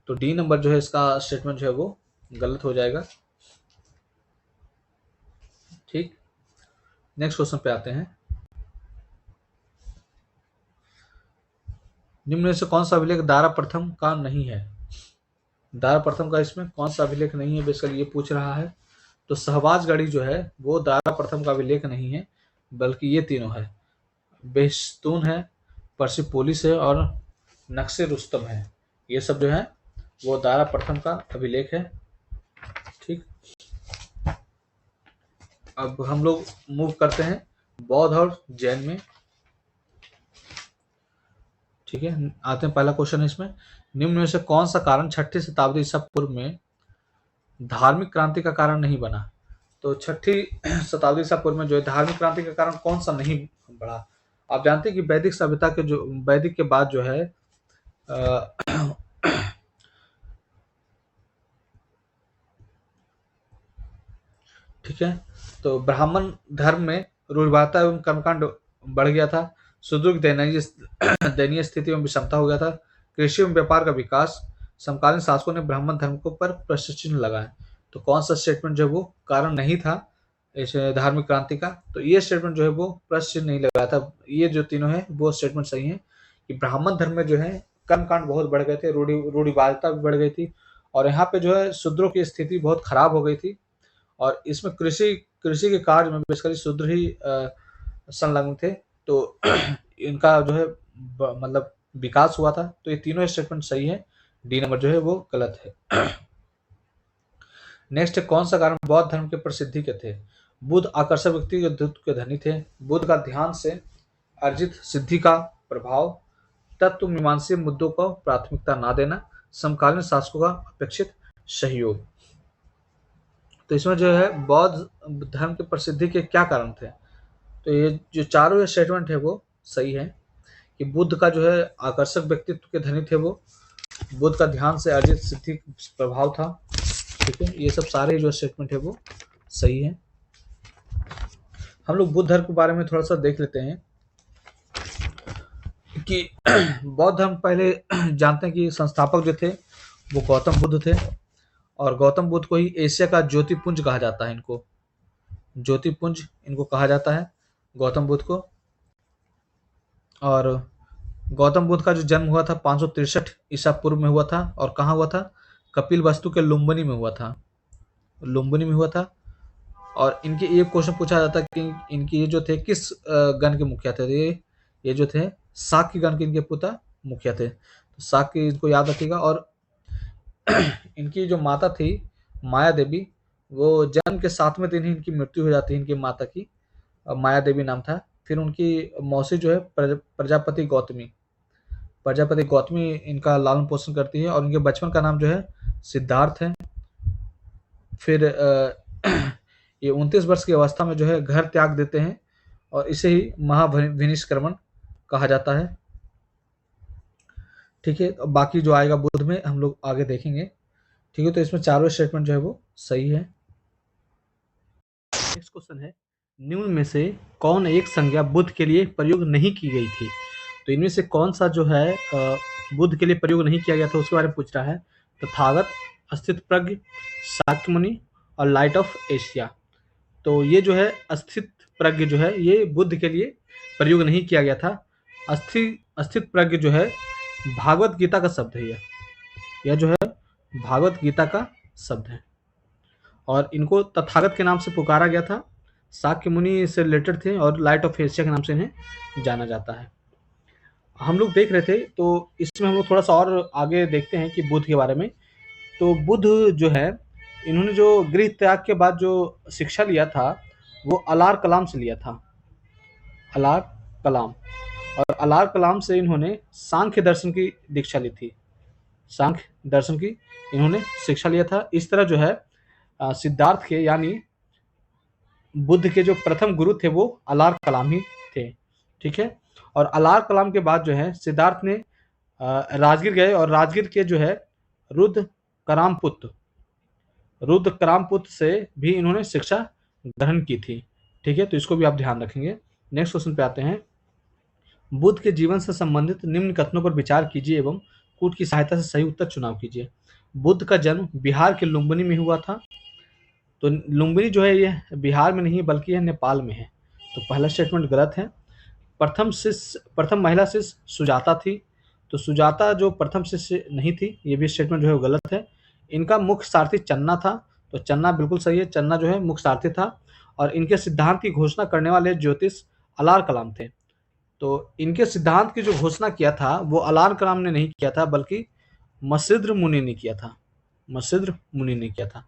तो डी नंबर जो है इसका स्टेटमेंट जो है वो गलत हो जाएगा। ठीक, नेक्स्ट क्वेश्चन पे आते हैं। निम्न में से कौन सा अभिलेख दारा प्रथम का नहीं है? दारा प्रथम का इसमें कौन सा अभिलेख नहीं है बेसिकली ये पूछ रहा है। तो शहबाजगढ़ी जो है वो दारा प्रथम का अभिलेख नहीं है, बल्कि ये तीनों है। बेस्तून है, परसिपोलिस है और नक्शे रुस्तम है। ये सब जो है वो दारा प्रथम का अभिलेख है। ठीक, अब हम लोग मूव करते हैं बौद्ध और जैन में। ठीक है, आते हैं पहला क्वेश्चन इसमें। निम्न में से कौन सा कारण 6ठी शताब्दी ईसा पूर्व में धार्मिक क्रांति का कारण नहीं बना? तो 6ठी शताब्दी ईसा पूर्व में जो है धार्मिक क्रांति का कारण कौन सा नहीं बढ़ा? आप जानते हैं कि वैदिक सभ्यता के जो वैदिक के बाद जो है अ, ठीक है, तो ब्राह्मण धर्म में रूढ़िवादिता एवं कर्मकांड बढ़ गया था। शूद्रों की दयनीय स्थिति में विषमता हो गया था। कृषि एवं व्यापार का विकास। समकालीन शासकों ने ब्राह्मण धर्म को पर प्रश्न चिन्ह लगाया। तो कौन सा स्टेटमेंट जो है वो कारण नहीं था इस धार्मिक क्रांति का? तो ये स्टेटमेंट जो है वो प्रश्न चिन्ह नहीं लगाया था। ये जो तीनों है वो स्टेटमेंट सही है कि ब्राह्मण धर्म में जो है कर्मकांड बहुत बढ़ गए थे, रूढ़िवादिता भी बढ़ गई थी, और यहाँ पे जो है शूद्रों की स्थिति बहुत खराब हो गई थी, और इसमें कृषि कृषि के कार्य में बेसिकली शूद्र ही संलग्न थे। तो इनका जो है मतलब विकास हुआ था। तो ये तीनों स्टेटमेंट सही है, डी नंबर जो है वो गलत है। नेक्स्ट, कौन सा कारण बौद्ध धर्म के प्रसिद्धि के थे? बुद्ध आकर्षक व्यक्तित्व के धनी थे। बुद्ध का ध्यान से अर्जित सिद्धि का प्रभाव। तत्व मीमांसीय मुद्दों को प्राथमिकता ना देना। समकालीन शासकों का अपेक्षित सहयोग। तो इसमें जो है बौद्ध धर्म की प्रसिद्धि के क्या कारण थे? तो ये जो चारों स्टेटमेंट है वो सही है कि बुद्ध का जो है आकर्षक व्यक्तित्व के धनी थे वो, बुद्ध का ध्यान से अर्जित सिद्धि प्रभाव था। ठीक है, ये सब सारे जो स्टेटमेंट है वो सही है। हम लोग बुद्ध धर्म के बारे में थोड़ा सा देख लेते हैं कि बौद्ध धर्म पहले जानते हैं कि संस्थापक जो थे वो गौतम बुद्ध थे, और गौतम बुद्ध को ही एशिया का ज्योतिपुंज कहा जाता है। इनको ज्योतिपुंज इनको कहा जाता है, गौतम बुद्ध को। और गौतम बुद्ध का जो जन्म हुआ था 563 ईसा पूर्व में हुआ था, और कहाँ हुआ था? कपिल वस्तु के लुम्बिनी में हुआ था, लुम्बिनी में हुआ था। और इनके ये क्वेश्चन पूछा जाता है कि इनके ये जो थे किस गण के मुखिया थे? ये जो थे शाक्य गण के इनके पिता मुखिया थे। तो शाक्य इनको याद रखिएगा। और इनकी जो माता थी माया देवी, वो जन्म के 7वें दिन ही इनकी मृत्यु हो जाती है, इनकी माता की माया देवी नाम था। फिर उनकी मौसी जो है प्रजापति गौतमी इनका लालन पोषण करती है, और इनके बचपन का नाम जो है सिद्धार्थ है। फिर ये 29 वर्ष की अवस्था में जो है घर त्याग देते हैं, और इसे ही महाविनिष्क्रमण कहा जाता है। ठीक है, बाकी जो आएगा बुद्ध में हम लोग आगे देखेंगे। ठीक है, तो इसमें चारों स्टेटमेंट जो है वो सही है। नेक्स्ट क्वेश्चन है, निम्न में से कौन एक संज्ञा बुद्ध के लिए प्रयोग नहीं की गई थी? तो इनमें से कौन सा जो है बुद्ध के लिए प्रयोग नहीं किया गया था उसके बारे में पूछ रहा है। तथागत, अस्थित प्रज्ञ, शाक्यमुनि और लाइट ऑफ एशिया। तो ये जो है अस्थित प्रज्ञ जो है ये बुद्ध के लिए प्रयोग नहीं किया गया था। अस्थित प्रज्ञ जो है भागवत गीता का शब्द है। यह जो है भागवत गीता का शब्द है, और इनको तथागत के नाम से पुकारा गया था। शाक्य मुनि से रिलेटेड थे, और लाइट ऑफ एशिया के नाम से इन्हें जाना जाता है। हम लोग देख रहे थे, तो इसमें हम लोग थोड़ा सा और आगे देखते हैं कि बुद्ध के बारे में। तो बुद्ध जो है इन्होंने जो गृह त्याग के बाद जो शिक्षा लिया था वो अलार कलाम से लिया था, अलार कलाम। और अलार कलाम से इन्होंने सांख्य दर्शन की दीक्षा ली थी, सांख्य दर्शन की इन्होंने शिक्षा लिया था। इस तरह जो है सिद्धार्थ के यानी बुद्ध के जो प्रथम गुरु थे वो अलार कलाम ही थे। ठीक है, और अलार कलाम के बाद जो है सिद्धार्थ ने राजगीर गए, और राजगीर के जो है रुद्र करामपुत्र से भी इन्होंने शिक्षा ग्रहण की थी। ठीक है, तो इसको भी आप ध्यान रखेंगे। नेक्स्ट क्वेश्चन पे आते हैं। बुद्ध के जीवन से संबंधित निम्न कथनों पर विचार कीजिए एवं कूट की सहायता से सही उत्तर चुनाव कीजिए। बुद्ध का जन्म बिहार के लुम्बिनी में हुआ था। तो लुम्बिनी जो है ये बिहार में नहीं बल्कि यह नेपाल में है। तो पहला स्टेटमेंट गलत है। प्रथम महिला शिष्य सुजाता थी। तो सुजाता जो प्रथम शिष्य नहीं थी, ये भी स्टेटमेंट जो है गलत है। इनका मुख्य सारथी चन्ना था। तो चन्ना बिल्कुल सही है, चन्ना जो है मुख्य सारथी था। और इनके सिद्धांत की घोषणा करने वाले ज्योतिष अलार कलाम थे। तो इनके सिद्धांत की जो घोषणा किया था वो अलार कलाम ने नहीं किया था, बल्कि मसिद्र मुनि ने किया था, मसिद्र मुनि ने किया था।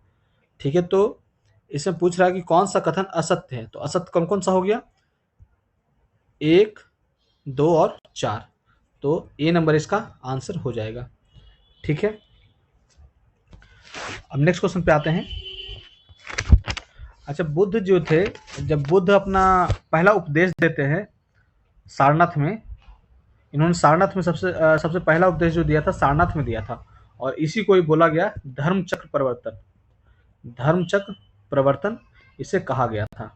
ठीक है, तो इसमें पूछ रहा है कि कौन सा कथन असत्य है। तो असत्य कौन कौन सा हो गया? 1, 2 और 4। तो ए नंबर इसका आंसर हो जाएगा। ठीक है, अब नेक्स्ट क्वेश्चन पे आते हैं। अच्छा, बुद्ध जो थे, जब बुद्ध अपना पहला उपदेश देते हैं सारनाथ में, इन्होंने सारनाथ में सबसे पहला उपदेश जो दिया था सारनाथ में दिया था, और इसी को ही बोला गया धर्मचक्र प्रवर्तन। धर्मचक्र प्रवर्तन इसे कहा गया था।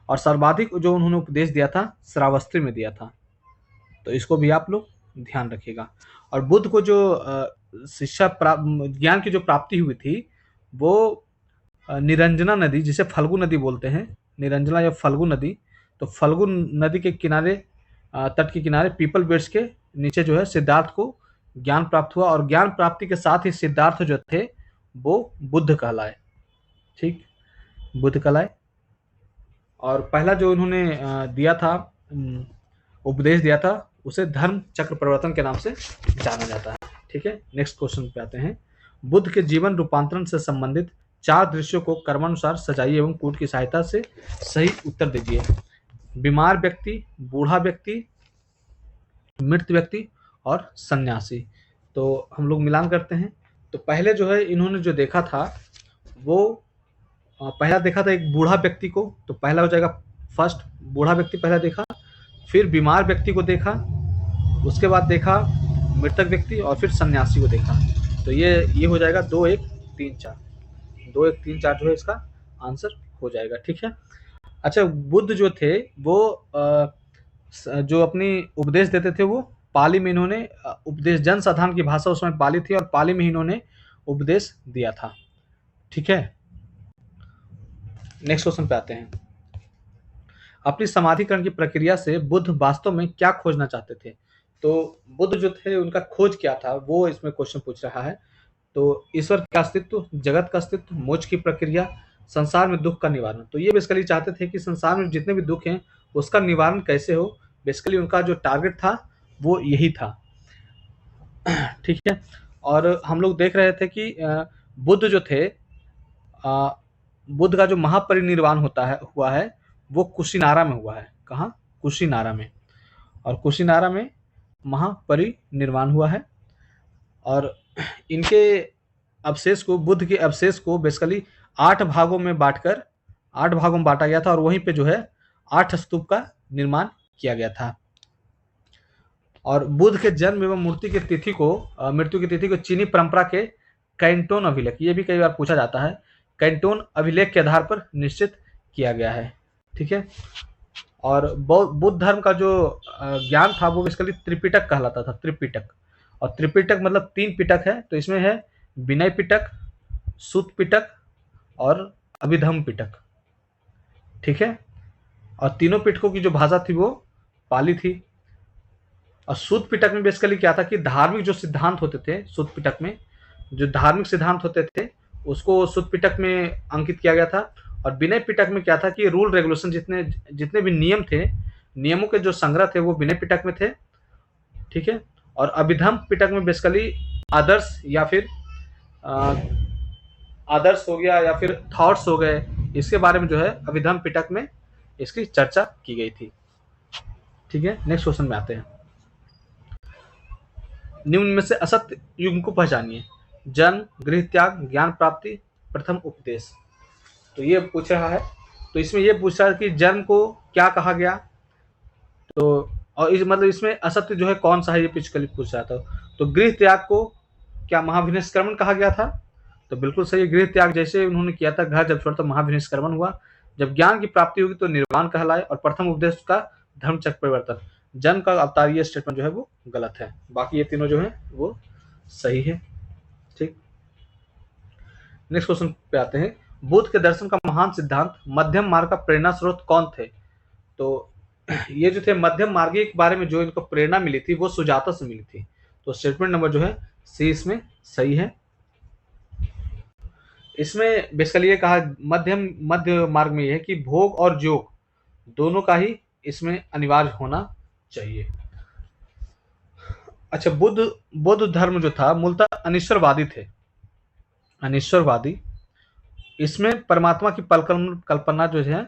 और सर्वाधिक जो उन्होंने उपदेश दिया था श्रावस्ती में दिया था। तो इसको भी आप लोग ध्यान रखिएगा। और बुद्ध को जो शिक्षा प्राप्त, ज्ञान की जो प्राप्ति हुई थी, वो निरंजना नदी, जिसे फल्गु नदी बोलते हैं, निरंजना या फल्गु नदी, तो फल्गु नदी के किनारे, तट के किनारे पीपल वृक्ष के नीचे जो है सिद्धार्थ को ज्ञान प्राप्त हुआ। और ज्ञान प्राप्ति के साथ ही सिद्धार्थ जो थे वो बुद्ध कहलाए। ठीक, बुद्ध कहलाए। और पहला जो उन्होंने दिया था, उपदेश दिया था, उसे धर्म चक्र परिवर्तन के नाम से जाना जाता है। ठीक है, नेक्स्ट क्वेश्चन पे आते हैं। बुद्ध के जीवन रूपांतरण से संबंधित 4 दृश्यों को क्रमानुसार सजाइए एवं कूट की सहायता से सही उत्तर दीजिए। बीमार व्यक्ति, बूढ़ा व्यक्ति, मृत व्यक्ति और सन्यासी। तो हम लोग मिलान करते हैं। तो पहले जो है इन्होंने जो देखा था, वो पहला देखा था एक बूढ़ा व्यक्ति को, तो पहला हो जाएगा फर्स्ट, बूढ़ा व्यक्ति पहला देखा। फिर बीमार व्यक्ति को देखा, उसके बाद देखा मृतक व्यक्ति, और फिर सन्यासी को देखा। तो ये हो जाएगा 2 1 3 4, 2 1 3 4 जो है इसका आंसर हो जाएगा। ठीक है। अच्छा, बुद्ध जो थे वो जो अपनी उपदेश देते थे वो पाली में इन्होंने उपदेश, जन साधारण की भाषा उसमें पाली थी, और पाली में इन्होंने उपदेश दिया था। ठीक है, नेक्स्ट क्वेश्चन पे आते हैं। अपनी समाधिकरण की प्रक्रिया से बुद्ध वास्तव में क्या खोजना चाहते थे? तो बुद्ध जो थे उनका खोज क्या था, वो इसमें क्वेश्चन पूछ रहा है। तो ईश्वर का अस्तित्व, जगत का अस्तित्व, मोक्ष की प्रक्रिया, संसार में दुख का निवारण। तो ये बेसिकली चाहते थे कि संसार में जितने भी दुख हैं उसका निवारण कैसे हो। बेसिकली उनका जो टारगेट था वो यही था। ठीक है। और हम लोग देख रहे थे कि बुद्ध जो थे, बुद्ध का जो महापरिनिर्वाण हुआ है वो कुशीनारा में हुआ है। कहाँ? कुशीनारा में। और कुशीनारा में महापरिनिर्वाण हुआ है। और इनके अवशेष को, बुद्ध के अवशेष को बेसिकली 8 भागों में बांटा गया था, और वहीं पे जो है 8 स्तूप का निर्माण किया गया था। और बुद्ध के जन्म एवं मृत्यु की तिथि को चीनी परंपरा के कैंटोन अभिलेख, ये भी कई बार पूछा जाता है, कैंटोन अभिलेख के आधार पर निश्चित किया गया है। ठीक है। और बुद्ध धर्म का जो ज्ञान था वो बेसिकली त्रिपिटक कहलाता था, त्रिपिटक। और त्रिपिटक मतलब 3 पिटक है, तो इसमें है विनय पिटक, सुत पिटक और अभिधम्म पिटक। ठीक है। और तीनों पिटकों की जो भाषा थी वो पाली थी। और सुत पिटक में बेसिकली क्या था कि धार्मिक जो सिद्धांत होते थे, सुत पिटक में जो धार्मिक सिद्धांत होते थे उसको सुत पिटक में अंकित किया गया था। और विनय पिटक में क्या था कि रूल रेगुलेशन, जितने भी नियम थे, नियमों के जो संग्रह थे वो विनय पिटक में थे। ठीक है। और अभिधम्म पिटक में बेसिकली आदर्श या फिर आदर्श हो गया या फिर थॉट्स हो गए, इसके बारे में जो है अभिधम्म पिटक में इसकी चर्चा की गई थी। ठीक है। नेक्स्ट क्वेश्चन में आते हैं। निम्न में से असत्य युग को पहचानिए। जन्म, गृह त्याग, ज्ञान प्राप्ति, प्रथम उपदेश। तो ये पूछ रहा है। तो इसमें ये पूछ रहा है कि जन्म को क्या कहा गया, तो और मतलब इसमें असत्य जो है कौन सा है, ये पिछले पूछ रहा था। तो गृह त्याग को क्या महाविनिष्क्रमण कहा गया था? तो बिल्कुल सही। गृह त्याग जैसे उन्होंने किया था, घर जब छोड़ा तो महाविनिष्क्रमण हुआ। जब ज्ञान की प्राप्ति होगी तो निर्वाण कहलाए। और प्रथम उपदेश का धर्म चक्र परिवर्तन, जन्म का अवतार, ये स्टेटमेंट जो है वो गलत है। बाकी ये तीनों जो है वो सही है। ठीक। नेक्स्ट क्वेश्चन पे आते हैं। बुद्ध के दर्शन का महान सिद्धांत मध्यम मार्ग का प्रेरणा स्रोत कौन थे? तो ये जो थे मध्यम मार्गी के बारे में जो इनको प्रेरणा मिली थी वो सुजाता से मिली थी। तो स्टेटमेंट नंबर जो है सी इसमें सही है। इसमें बेसिकली ये कहा मध्य मार्ग में ये है कि भोग और योग दोनों का ही इसमें अनिवार्य होना चाहिए। अच्छा, बौद्ध धर्म जो था मूलतः अनिश्वरवादी थे, अनिश्वरवादी। इसमें परमात्मा की कल्पना जो है,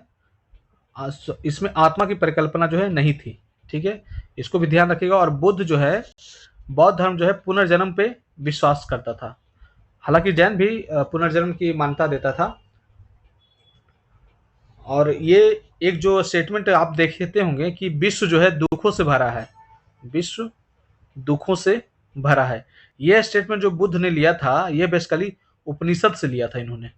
इसमें आत्मा की परिकल्पना जो है नहीं थी। ठीक है, इसको भी ध्यान रखिएगा। और बुद्ध जो है, बौद्ध धर्म जो है पुनर्जन्म पे विश्वास करता था। हालांकि जैन भी पुनर्जन्म की मान्यता देता था। और ये एक जो स्टेटमेंट आप देखते होंगे कि विश्व जो है दुखों से भरा है, विश्व दुखों से भरा है। यह स्टेटमेंट जो बुद्ध ने लिया था ये बेसिकली उपनिषद से लिया था, इन्होंने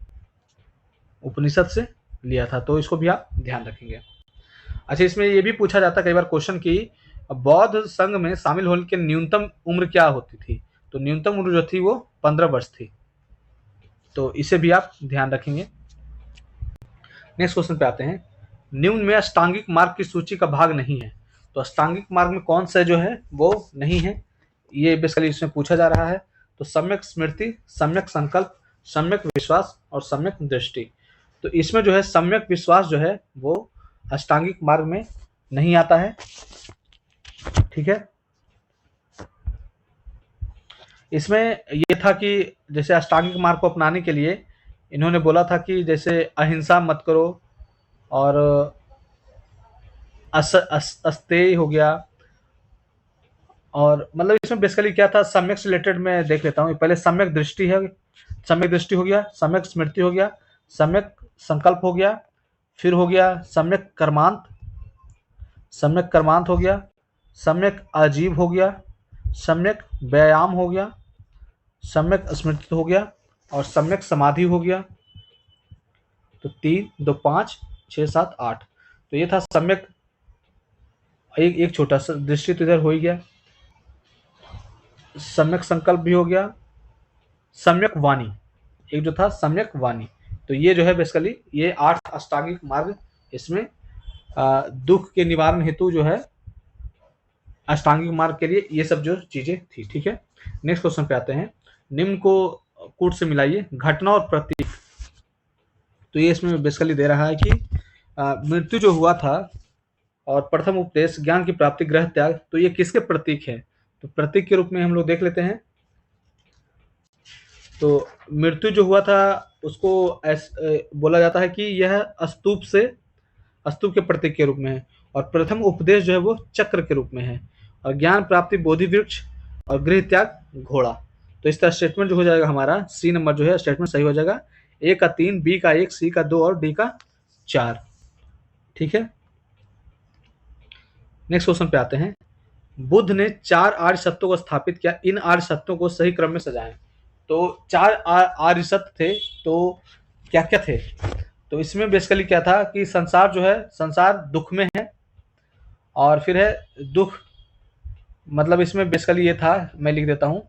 उपनिषद से लिया था, तो इसको भी आप ध्यान रखेंगे। अच्छा, इसमें ये भी पूछा जाता है कई बार क्वेश्चन की बौद्ध संघ में शामिल होने की न्यूनतम उम्र क्या होती थी, तो न्यूनतम उम्र जो थी वो 15 वर्ष थी, तो इसे भी आप ध्यान रखेंगे। नेक्स्ट क्वेश्चन पे आते हैं, निम्न में अष्टांगिक मार्ग की सूची का भाग नहीं है, तो अष्टांगिक मार्ग में कौन सा जो है वो नहीं है, ये बेसिकली इसमें पूछा जा रहा है। तो सम्यक स्मृति, सम्यक संकल्प, सम्यक विश्वास और सम्यक दृष्टि। तो इसमें जो है सम्यक विश्वास जो है वो अष्टांगिक मार्ग में नहीं आता है, ठीक है। इसमें ये था कि जैसे अष्टांगिक मार्ग को अपनाने के लिए इन्होंने बोला था कि जैसे अहिंसा मत करो, और अस्तेय हो गया, और मतलब इसमें बेसिकली क्या था, सम्यक से रिलेटेड मैं देख लेता हूँ। पहले सम्यक दृष्टि है, सम्यक दृष्टि हो गया, सम्यक स्मृति हो गया, सम्यक संकल्प हो गया, फिर हो गया सम्यक कर्मांत, सम्यक कर्मांत हो गया, सम्यक आजीव हो गया, सम्यक व्यायाम हो गया, सम्यक स्मृति हो गया, और सम्यक समाधि हो गया। तो 3, 2, 5, 6, 7, 8, तो ये था सम्यक। एक छोटा सा दृष्टि तो इधर हो ही गया, सम्यक संकल्प भी हो गया, सम्यक वाणी, एक जो था सम्यक वाणी। तो ये जो है बेसिकली ये 8 अष्टांगिक मार्ग, इसमें दुख के निवारण हेतु जो है अष्टांगिक मार्ग के लिए ये सब जो चीजें थी, ठीक है। नेक्स्ट क्वेश्चन पे आते हैं, निम्न को कूट से मिलाइए, घटना और प्रतीक। तो ये इसमें बेसिकली दे रहा है कि मृत्यु जो हुआ था और प्रथम उपदेश, ज्ञान की प्राप्ति, ग्रह त्याग, तो ये किसके प्रतीक है, तो प्रतीक के रूप में हम लोग देख लेते हैं। तो मृत्यु जो हुआ था उसको बोला जाता है कि यह स्तूप के प्रतीक के रूप में है, और प्रथम उपदेश जो है वो चक्र के रूप में है, और ज्ञान प्राप्ति बोधि वृक्ष, और गृह त्याग घोड़ा। तो इस तरह स्टेटमेंट जो हो जाएगा हमारा, सी नंबर जो है स्टेटमेंट सही हो जाएगा। ए का 3, बी का 1, सी का 2 और डी का 4, ठीक है। नेक्स्ट क्वेश्चन पे आते हैं, बुद्ध ने 4 आर्य सत्यों को स्थापित किया, इन आर्य सत्यों को सही क्रम में सजाएं। तो 4 आर्य सत्य थे, तो क्या क्या थे, तो इसमें बेसिकली क्या था कि संसार जो है, संसार दुख में है, और फिर है दुख, मतलब इसमें बेसिकली ये था, मैं लिख देता हूं,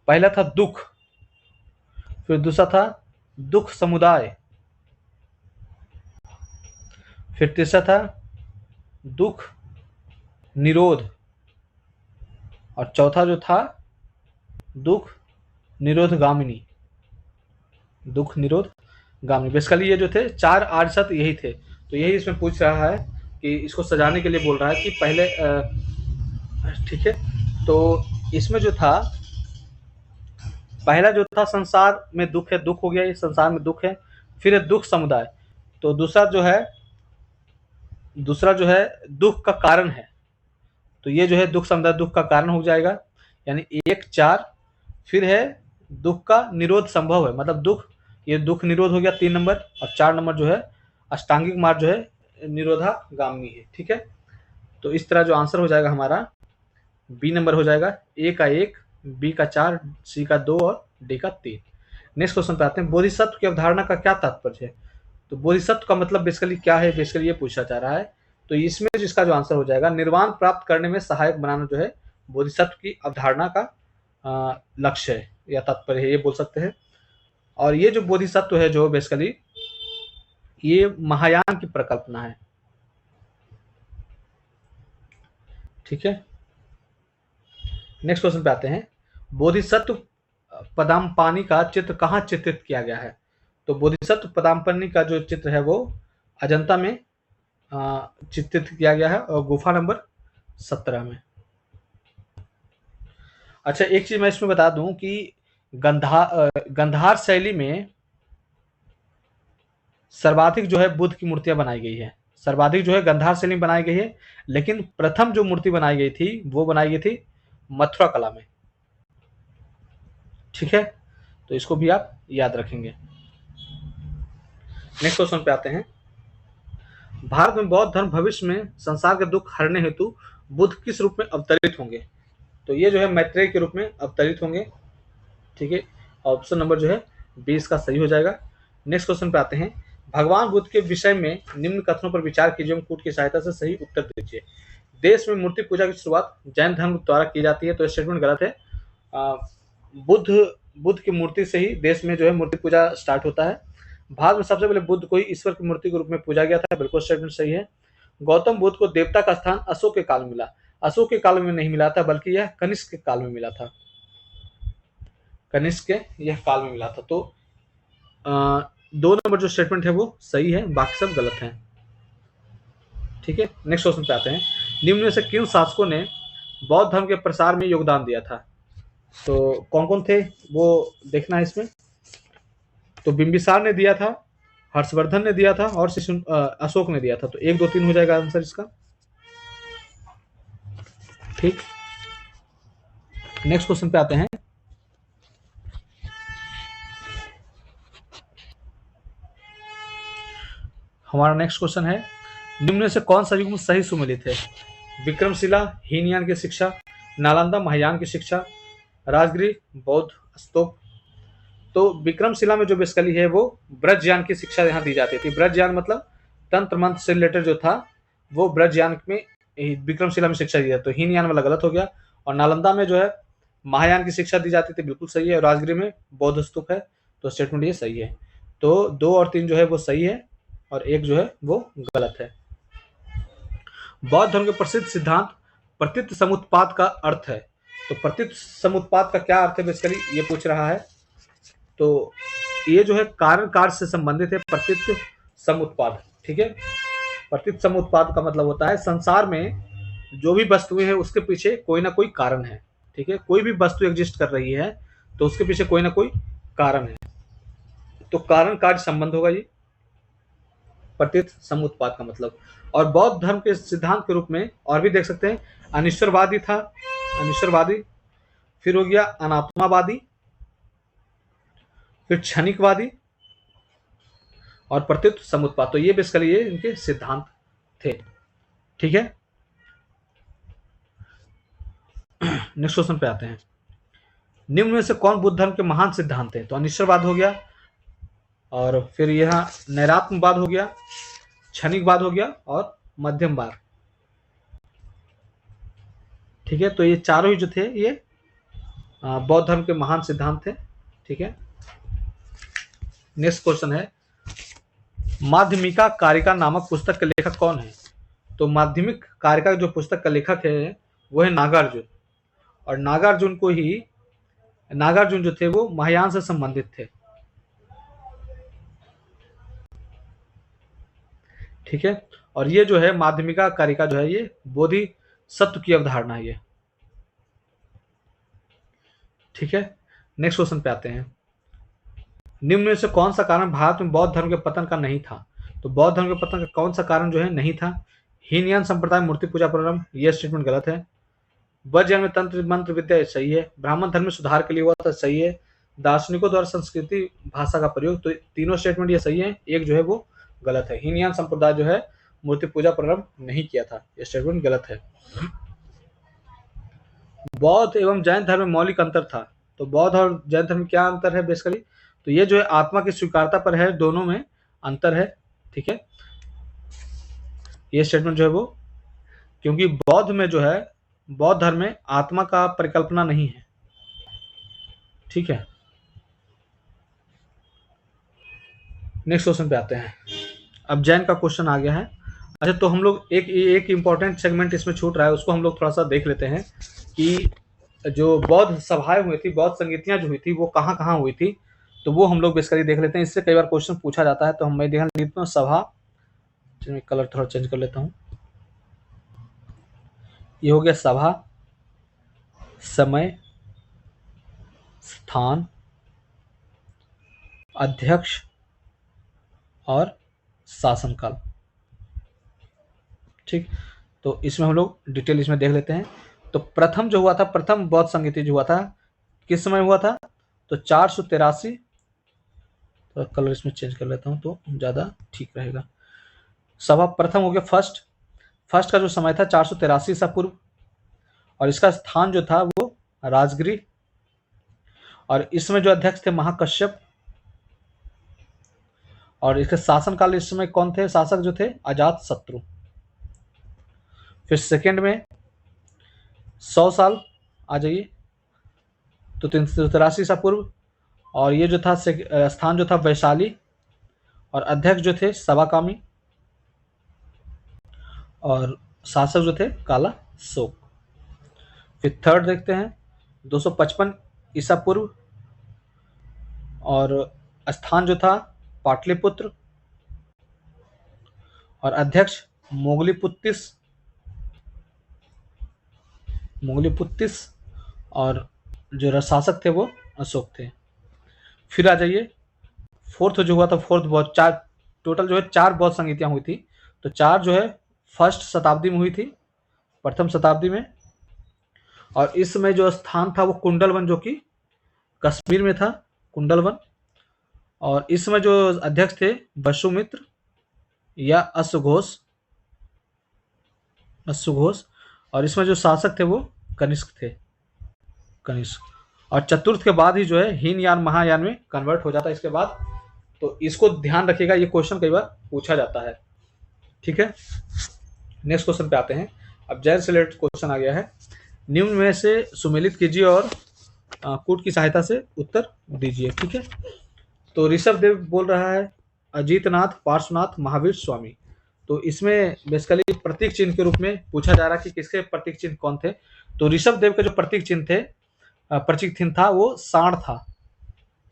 पहला था दुख, फिर दूसरा था दुख समुदाय, फिर तीसरा था दुख निरोध, और चौथा जो था दुख निरोधगामिनी, दुख निरोध गामिनी। बेसिकली ये जो थे 4 आर्य सत्य यही थे, तो यही इसमें पूछ रहा है कि इसको सजाने के लिए बोल रहा है कि पहले, ठीक है। तो इसमें जो था, पहला जो था संसार में दुख है, दुख हो गया, ये संसार में दुख है, फिर है दुख समुदाय, तो दूसरा जो है दुख का कारण है, तो ये जो है दुख समुदाय दुख का कारण हो जाएगा, यानी 1, 4, फिर है दुख का निरोध संभव है, मतलब दुख, ये दुख निरोध हो गया 3 नंबर, और 4 नंबर जो है अष्टांगिक मार्ग जो है निरोधागामी है, ठीक है। तो इस तरह जो आंसर हो जाएगा हमारा बी नंबर हो जाएगा, ए का 1, बी का 4, सी का 2 और डी का 3। नेक्स्ट क्वेश्चन पे आते हैं, बोधिसत्व की अवधारणा का क्या तात्पर्य है, तो बोधिसत्व का मतलब बेसिकली क्या है, बेसिकली ये पूछा जा रहा है। तो इसमें जिसका जो आंसर हो जाएगा, निर्वाण प्राप्त करने में सहायक बनाना जो है बोधिसत्व की अवधारणा का लक्ष्य है या तात्पर्य है, ये बोल सकते हैं। और ये जो बोधिसत्व है जो बेसिकली ये महायान की प्रकल्पना है, ठीक है। नेक्स्ट क्वेश्चन पे आते हैं, बोधिसत्व पदाम्पानी का चित्र कहाँ चित्रित किया गया है, तो बोधिसत्व पदाम्पानी का जो चित्र है वो अजंता में चित्रित किया गया है, और गुफा नंबर 17 में। अच्छा, एक चीज मैं इसमें बता दूं कि गंधार शैली में सर्वाधिक जो है बुद्ध की मूर्तियां बनाई गई है, सर्वाधिक जो है गंधार शैली में बनाई गई है, लेकिन प्रथम जो मूर्ति बनाई गई थी वो बनाई गई थी मथुरा कला में, ठीक है। तो इसको भी आप याद रखेंगे। नेक्स्ट क्वेश्चन पे आते हैं, भारत में बौद्ध धर्म भविष्य में संसार के दुख हरने हेतु बुद्ध किस रूप में अवतरित होंगे, तो ये जो है मैत्रेय के रूप में अवतरित होंगे, ठीक है। ऑप्शन नंबर जो है 20 का सही हो जाएगा। नेक्स्ट क्वेश्चन पे आते हैं, भगवान बुद्ध के विषय में निम्न कथनों पर विचार कीजिए एवं कूट की सहायता से सही उत्तर दीजिए। देश में मूर्ति पूजा की शुरुआत जैन धर्म द्वारा की जाती है, तो स्टेटमेंट गलत है। बुद्ध बुद्ध की मूर्ति से ही देश में जो है मूर्ति पूजा स्टार्ट होता है। भारत में सबसे पहले बुद्ध को ही ईश्वर की मूर्ति के रूप में पूजा गया था, बिल्कुल स्टेटमेंट सही है। गौतम बुद्ध को देवता का स्थान अशोक के काल में मिला, अशोक के काल में नहीं मिला था, बल्कि यह कनिष्क के काल में मिला था, कनिष्क के यह काल में मिला था। तो 2 नंबर जो स्टेटमेंट है वो सही है, बाकी सब गलत हैं। ठीक है, नेक्स्ट क्वेश्चन पे आते हैं। निम्न में से किन शासकों ने बौद्ध धर्म के प्रसार में योगदान दिया था? तो कौन कौन थे वो देखना है इसमें। तो बिंबिसार ने दिया था, हर्षवर्धन ने दिया था और अशोक ने दिया था। तो 1 2 3 हो जाएगा आंसर इसका। ठीक, नेक्स्ट क्वेश्चन पे आते हैं। हमारा नेक्स्ट क्वेश्चन है, निम्न में से कौन सा युग सही सुमेलित है? विक्रमशिला, हीनयान की शिक्षा, नालंदा महायान की शिक्षा, राजगृह बौद्ध स्तूप। तो विक्रमशिला में जो बेसिकली है वो ब्रजयान की शिक्षा यहाँ दी जाती थी। ब्रजयान मतलब तंत्र मंत्र से रिलेटेड जो था वो ब्रजयान में विक्रमशिला में शिक्षा दी जाती। तो हीनयान वाला गलत हो गया। और नालंदा में जो है महायान की शिक्षा दी जाती थी, बिल्कुल सही है। और राजगृह में बौद्ध स्तूप है, तो स्टेटमेंट ये सही है। तो 2 और 3 जो है वो सही है और 1 जो है वो गलत है। बौद्ध धर्म के प्रसिद्ध सिद्धांत प्रतीत समुत्पाद का अर्थ है। तो प्रतीत समुत्पाद का क्या अर्थ है बेसिकली ये पूछ रहा है। तो ये जो है कारण कार्य से संबंधित है, प्रतीत समुत्पाद। ठीक है, प्रतीत समुत्पाद का मतलब होता है संसार में जो भी वस्तुएं हैं उसके पीछे कोई ना कोई कारण है। ठीक है, कोई भी वस्तु एग्जिस्ट कर रही है तो उसके पीछे कोई ना कोई कारण है। तो कारण कार्य संबंध होगा ये प्रतीत समुत्पाद का मतलब। और बौद्ध धर्म के सिद्धांत के रूप में और भी देख सकते हैं, अनिश्वरवादी था, अनिश्वरवादी, फिर हो गया अनात्मावादी, फिर क्षणिकवादी और प्रतीत समुत्पाद। तो ये बेसिकली ये इनके सिद्धांत थे। ठीक है, नेक्स्ट क्वेश्चन पे आते हैं। निम्न में से कौन बुद्ध धर्म के महान सिद्धांत हैं? तो अनिश्वरवाद हो गया, और फिर यहाँ नैरात्मवाद हो गया, क्षणिकवाद हो गया और मध्यमवाद। ठीक है, तो ये चारों ही जो थे ये बौद्ध धर्म के महान सिद्धांत थे। ठीक है, नेक्स्ट क्वेश्चन है, माध्यमिका कारिका नामक पुस्तक के लेखक कौन है? तो माध्यमिक कारिका जो पुस्तक का लेखक है वो है नागार्जुन। और नागार्जुन जो थे वो महायान से संबंधित थे। ठीक है, और ये जो है माध्यमिका कारिका जो है ये बोधि सत्व की अवधारणा है ये। ठीक है, नेक्स्ट क्वेश्चन पे आते हैं। निम्न में से कौन सा कारण भारत में बौद्ध धर्म के पतन का नहीं था? तो बौद्ध धर्म के पतन का कौन सा कारण जो है नहीं था? हीनयान संप्रदाय मूर्ति पूजा प्रारंभ, ये स्टेटमेंट गलत है। वज्रयान में तंत्र मंत्र विद्या सही है। ब्राह्मण धर्म में सुधार के लिए हुआ था, सही है। दार्शनिकों द्वारा संस्कृति भाषा का प्रयोग, तो तीनों स्टेटमेंट ये सही है, 1 जो है वो गलत है। हीनयान संप्रदाय जो है मूर्ति पूजा प्रारंभ नहीं किया था, ये स्टेटमेंट गलत है। बौद्ध एवं जैन धर्म में मौलिक अंतर था। तो बौद्ध और जैन धर्म में क्या अंतर है बेसिकली? तो ये जो है आत्मा की स्वीकारता पर है, दोनों में अंतर है। ठीक है, ये स्टेटमेंट जो है वो, क्योंकि बौद्ध में जो है बौद्ध धर्म में आत्मा का परिकल्पना नहीं है। ठीक है, नेक्स्ट क्वेश्चन पे आते हैं। अब जैन का क्वेश्चन आ गया है। अच्छा, तो हम लोग एक इंपॉर्टेंट सेगमेंट इसमें छूट रहा है, उसको हम लोग थोड़ा सा देख लेते हैं कि जो बौद्ध सभाएं हुई थी, बौद्ध संगीतियां जो हुई थी वो कहाँ कहाँ हुई थी। तो वो हम लोग बेसिकली देख लेते हैं। इससे कई बार क्वेश्चन पूछा जाता है। तो मैं देखना लिखता हूँ सभा, कलर थोड़ा चेंज कर लेता हूँ। ये हो गया सभा, समय, स्थान, अध्यक्ष और शासनकाल। ठीक, तो इसमें हम लोग डिटेल इसमें देख लेते हैं। तो प्रथम जो हुआ था, प्रथम बौद्ध संगीति जो हुआ था किस समय हुआ था? तो 483, तो कलर इसमें चेंज कर लेता हूँ तो ज़्यादा ठीक रहेगा। सभा प्रथम हो गया, फर्स्ट का जो समय था 483 ईसा पूर्व, और इसका स्थान जो था वो राजगृह, और इसमें जो अध्यक्ष थे महाकश्यप, और इसके शासनकाल इस समय कौन थे शासक जो थे? अजात शत्रु। फिर सेकंड में 100 साल आ जाइए, तो 383 ईसा पूर्व। और ये जो था स्थान जो था वैशाली, और अध्यक्ष जो थे सवाकामी, और शासक जो थे काला शोक। फिर थर्ड देखते हैं 255 ईसा पूर्व, और स्थान जो था पाटलिपुत्र, और अध्यक्ष मोगलीपुत्तिस, और जो शासक थे वो अशोक थे। फिर आ जाइए फोर्थ जो हुआ था, फोर्थ बौद्ध, चार टोटल जो है 4 बौद्ध संहिताएं हुई थी। तो 4 जो है फर्स्ट शताब्दी में हुई थी, प्रथम शताब्दी में। और इसमें जो स्थान था वो कुंडलवन, जो कि कश्मीर में था, कुंडलवन। और इसमें जो अध्यक्ष थे वसुमित्र या अश्वघोष, और इसमें जो शासक थे वो कनिष्क थे, कनिष्क। और चतुर्थ के बाद ही जो है हीनयान महायान में कन्वर्ट हो जाता है इसके बाद। तो इसको ध्यान रखिएगा, ये क्वेश्चन कई बार पूछा जाता है। ठीक है, नेक्स्ट क्वेश्चन पे आते हैं। अब जैन से रिलेटेड क्वेश्चन आ गया है। निम्न में से सुमेलित कीजिए और कूट की सहायता से उत्तर दीजिए। ठीक है, तो ऋषभ देव बोल रहा है अजीतनाथ, पार्श्वनाथ, महावीर स्वामी। तो इसमें बेसिकली प्रतीक चिन्ह के रूप में पूछा जा रहा है कि किसके प्रतीक चिन्ह कौन थे। तो ऋषभ देव का जो प्रतीक चिन्ह था वो सांड था।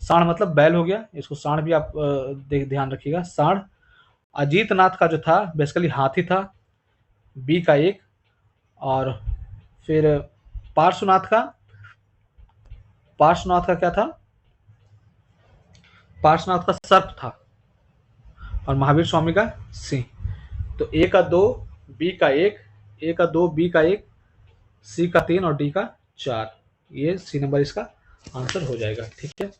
सांड मतलब बैल हो गया, इसको सांड भी आप ध्यान रखिएगा, सांड। अजीतनाथ का जो था बेसिकली हाथी था, बी का 1। और फिर पार्श्वनाथ का क्या था? पार्श्वनाथ का सर्प था। और महावीर स्वामी का सिंह। तो ए का 2, बी का 1, ए का 2, बी का 1, सी का 3 और डी का 4। ये सी नंबर इसका आंसर हो जाएगा। ठीक है,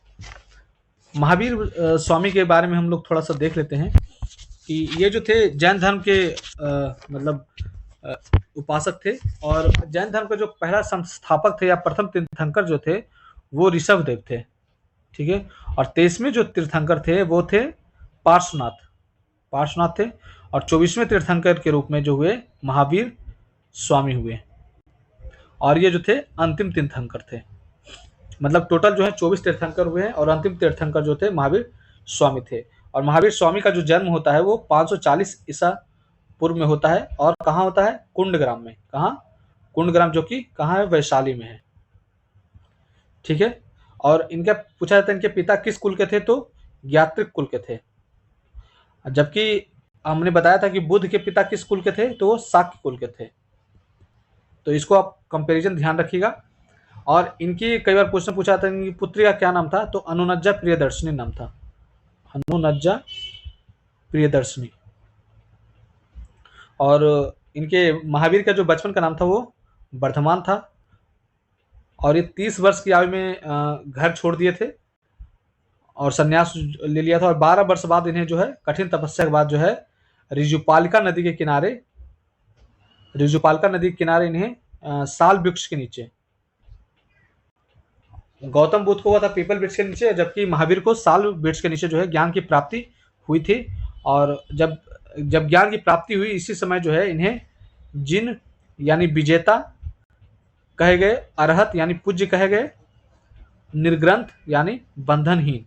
महावीर स्वामी के बारे में हम लोग थोड़ा सा देख लेते हैं कि ये जो थे जैन धर्म के मतलब उपासक थे। और जैन धर्म का जो पहला संस्थापक थे या प्रथम तीर्थंकर जो थे वो ऋषभ देव थे। ठीक है, और 23वें जो तीर्थंकर थे वो थे पार्श्वनाथ थे। और 24वें तीर्थंकर के रूप में जो हुए महावीर स्वामी हुए। और ये जो थे अंतिम तीर्थंकर थे। मतलब टोटल जो है 24 तीर्थंकर हुए हैं, और अंतिम तीर्थंकर जो थे महावीर स्वामी थे। और महावीर स्वामी का जो जन्म होता है वो 540 ईसा पूर्व में होता है। और कहाँ होता है? कुंडग्राम में। कहाँ? कुंडग्राम, जो कि कहाँ है? वैशाली में है। ठीक है, और इनका पूछा जाता है इनके पिता किस कुल के थे? तो ज्ञात्रिक कुल के थे। जबकि हमने बताया था कि बुद्ध के पिता किस कुल के थे? तो वो शाक्य कुल के थे। तो इसको आप कंपैरिजन ध्यान रखिएगा। और इनकी कई बार क्वेश्चन पूछा था इनकी पुत्री का क्या नाम था? तो अनुनज्जा प्रियदर्शनी नाम था, अनुनज्जा प्रियदर्शनी। और इनके महावीर का जो बचपन का नाम था वो वर्धमान था। और ये 30 वर्ष की आयु में घर छोड़ दिए थे और संन्यास ले लिया था। और 12 वर्ष बाद इन्हें जो है कठिन तपस्या के बाद जो है ऋजुपालिका नदी के किनारे इन्हें साल वृक्ष के नीचे, गौतम बुद्ध को हुआ था पीपल वृक्ष के नीचे, जबकि महावीर को साल वृक्ष के नीचे जो है ज्ञान की प्राप्ति हुई थी। और जब ज्ञान की प्राप्ति हुई इसी समय जो है इन्हें जिन यानी विजेता कहे गए, अरहत यानी पूज्य कहे गए, निर्ग्रंथ यानी बंधनहीन,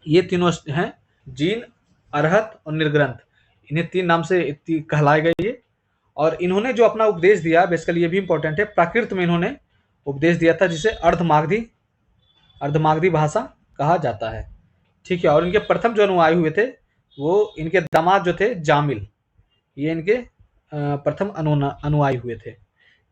ये तीनों हैं, जीन, अरहत और निर्ग्रंथ। इन्हें 3 नाम से कहलाए गए ये। और इन्होंने जो अपना उपदेश दिया, बेसिकली ये भी इंपॉर्टेंट है, प्राकृत में इन्होंने उपदेश दिया था, जिसे अर्धमागधी भाषा कहा जाता है। ठीक है, और इनके प्रथम जो अनुयायी हुए थे वो इनके दामाद जो थे जामिल, ये इनके प्रथम अनुयायी हुए थे।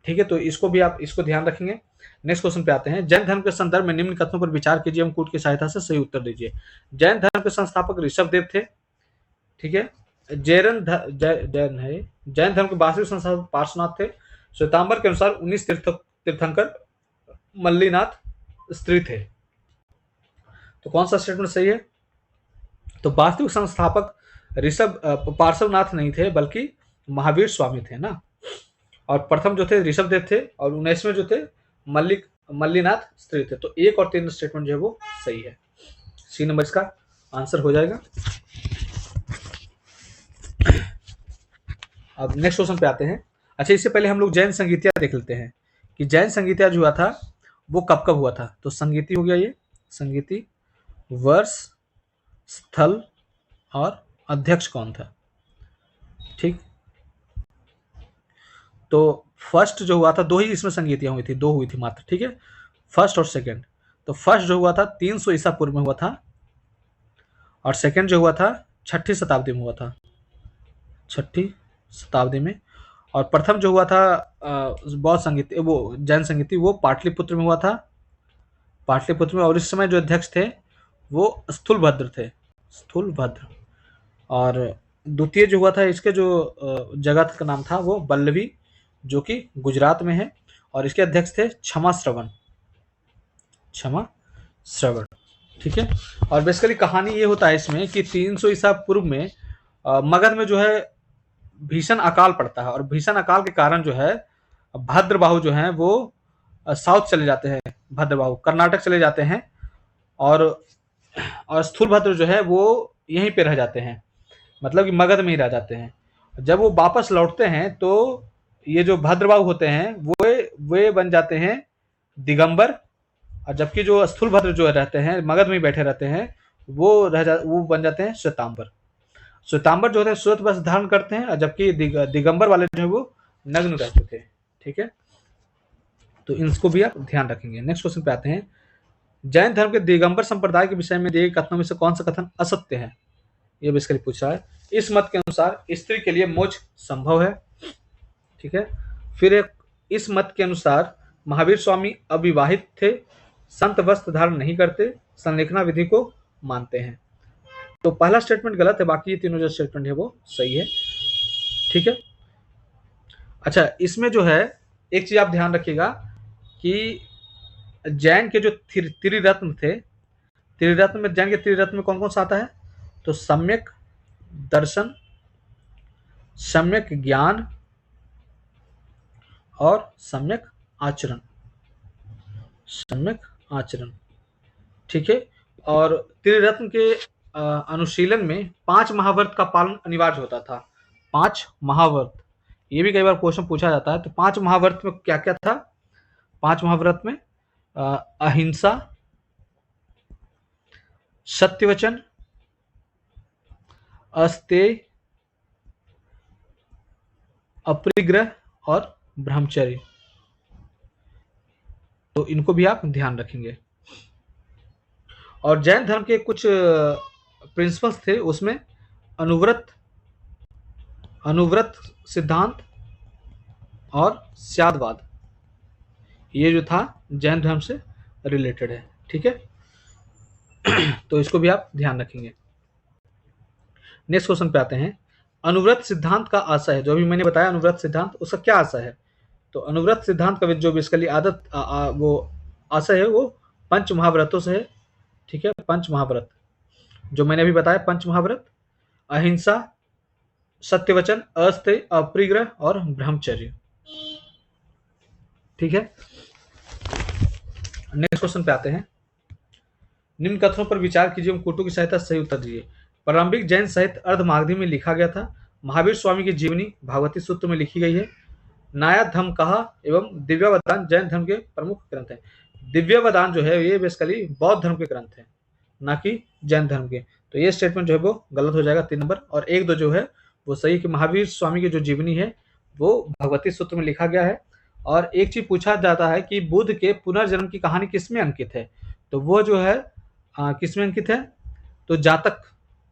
ठीक है, तो इसको भी आप इसको ध्यान रखेंगे। नेक्स्ट क्वेश्चन पे आते हैं। जैन धर्म के संदर्भ में निम्न कथनों पर विचार कीजिए एवं कूट की सहायता से सही उत्तर दीजिए। जैन धर्म के संस्थापक ऋषभ देव थे। ठीक है, जैन धर्म के वास्तविक संस्थापक पार्श्वनाथ थे। श्वेतांबर के अनुसार 19 तीर्थंकर मल्लीनाथ स्त्री थे। तो कौन सा स्टेटमेंट सही है? तो वास्तविक संस्थापक पार्श्वनाथ नहीं थे बल्कि महावीर स्वामी थे ना। और प्रथम जो थे ऋषभ देव थे, और 19वें जो थे मल्लीनाथ स्त्री थे। तो 1 और 3 स्टेटमेंट जो है वो सही है। सी नंबर इसका आंसर हो जाएगा। अब नेक्स्ट क्वेश्चन पे आते हैं। अच्छा, इससे पहले हम लोग जैन संगीतिया देख लेते हैं कि जैन संगीतिया जो हुआ था वो कब कब हुआ था। तो संगीति हो गया, ये संगीति, वर्ष, स्थल और अध्यक्ष कौन था। ठीक, तो फर्स्ट जो हुआ था, दो ही इसमें संगीतियां हुई थी, दो हुई थी मात्र। ठीक है, फर्स्ट और सेकंड। तो फर्स्ट जो हुआ था 300 ईसा पूर्व में हुआ था, और सेकंड जो हुआ था 6ठी शताब्दी में हुआ था, 6ठी शताब्दी में। और प्रथम जो हुआ था बौद्ध संगीत, वो जैन संगीति, वो पाटलिपुत्र में हुआ था, पाटलिपुत्र में। और इस समय जो अध्यक्ष थे वो स्थूलभद्र थे, स्थूलभद्र। और द्वितीय जो हुआ था, इसके जो जगह का नाम था वो बल्लभी, जो कि गुजरात में है। और इसके अध्यक्ष थे क्षमा श्रवण, क्षमा श्रवण। ठीक है, और बेसिकली कहानी ये होता है इसमें कि 300 ईसा पूर्व में मगध में जो है भीषण अकाल पड़ता है, और भीषण अकाल के कारण जो है भद्रबाहु जो है वो साउथ चले जाते हैं, भद्रबाहु कर्नाटक चले जाते हैं, और स्थूलभद्र जो है वो यहीं पे रह जाते हैं, मतलब कि मगध में ही रह जाते हैं। जब वो वापस लौटते हैं तो ये जो भद्रबाहु होते हैं वे बन जाते हैं दिगंबर, और जबकि जो स्थूलभद्र जो रहते हैं मगध में ही बैठे रहते हैं वो बन जाते हैं श्वेतांबर। श्वेतांबर जो होते हैं श्वेत वस्त्र धारण करते हैं, और जबकि दिगंबर वाले जो है वो नग्न रहते थे। ठीक है, तो इनको भी आप ध्यान रखेंगे। नेक्स्ट क्वेश्चन पे आते हैं। जैन धर्म के दिगंबर संप्रदाय के विषय में दिए गए कथनों में से कौन सा कथन असत्य है। ये बेसिकली पूछ रहा है। इस मत के अनुसार स्त्री के लिए मोक्ष संभव है। ठीक है, फिर इस मत के अनुसार महावीर स्वामी अविवाहित थे, संत वस्त्र धारण नहीं करते, संलेखना विधि को मानते हैं। तो पहला स्टेटमेंट गलत है, बाकी ये तीनों जो स्टेटमेंट है वो सही है। ठीक है, अच्छा, इसमें जो है एक चीज आप ध्यान रखिएगा कि जैन के जो त्रिरत्न थे, त्रिरत्न में, जैन के त्रिरत्न में कौन कौन सा आता है। तो सम्यक दर्शन, सम्यक ज्ञान और सम्यक आचरण, सम्यक आचरण। ठीक है, और त्रिरत्न के अनुशीलन में 5 महाव्रत का पालन अनिवार्य होता था। 5 महाव्रत, ये भी कई बार क्वेश्चन पूछा जाता है। तो 5 महाव्रत में क्या क्या था। 5 महाव्रत में अहिंसा, सत्यवचन, अस्तेय, अपरिग्रह और ब्रह्मचर्य। तो इनको भी आप ध्यान रखेंगे। और जैन धर्म के कुछ प्रिंसिपल्स थे, उसमें अनुव्रत, अनुव्रत सिद्धांत और स्यादवाद, ये जो था जैन धर्म से रिलेटेड है। ठीक है, तो इसको भी आप ध्यान रखेंगे। नेक्स्ट क्वेश्चन पे आते हैं। अनुव्रत सिद्धांत का आशय है, जो अभी मैंने बताया अनुव्रत सिद्धांत, उसका क्या आशय है। तो अनुव्रत सिद्धांत का जो बेसिकली आदत वो आशय है वो पंच महाव्रतों से है। ठीक है, पंच महाव्रत जो मैंने अभी बताया, पंच महाव्रत, अहिंसा, सत्यवचन, अस्तेय, अपरिग्रह और ब्रह्मचर्य। ठीक है, नेक्स्ट क्वेश्चन पे आते हैं। निम्न कथनों पर विचार कीजिए एवं कोटों की सहायता से सही उत्तर दीजिए। प्रारंभिक जैन साहित्य अर्धमागधी में लिखा गया था। महावीर स्वामी की जीवनी भागवती सूत्र में लिखी गई है। नाया धम कहा एवं दिव्यावदान जैन धर्म के प्रमुख ग्रंथ हैं। दिव्यावदान जो है ये बेसिकली बौद्ध धर्म के ग्रंथ हैं, ना कि जैन धर्म के। तो ये स्टेटमेंट जो है वो गलत हो जाएगा 3 नंबर। और 1, 2 जो है वो सही कि महावीर स्वामी की जो जीवनी है वो भगवती सूत्र में लिखा गया है। और एक चीज पूछा जाता है कि बुद्ध के पुनर्जन्म की कहानी किसमें अंकित है। तो वो जो है किसमें अंकित है। तो जातक,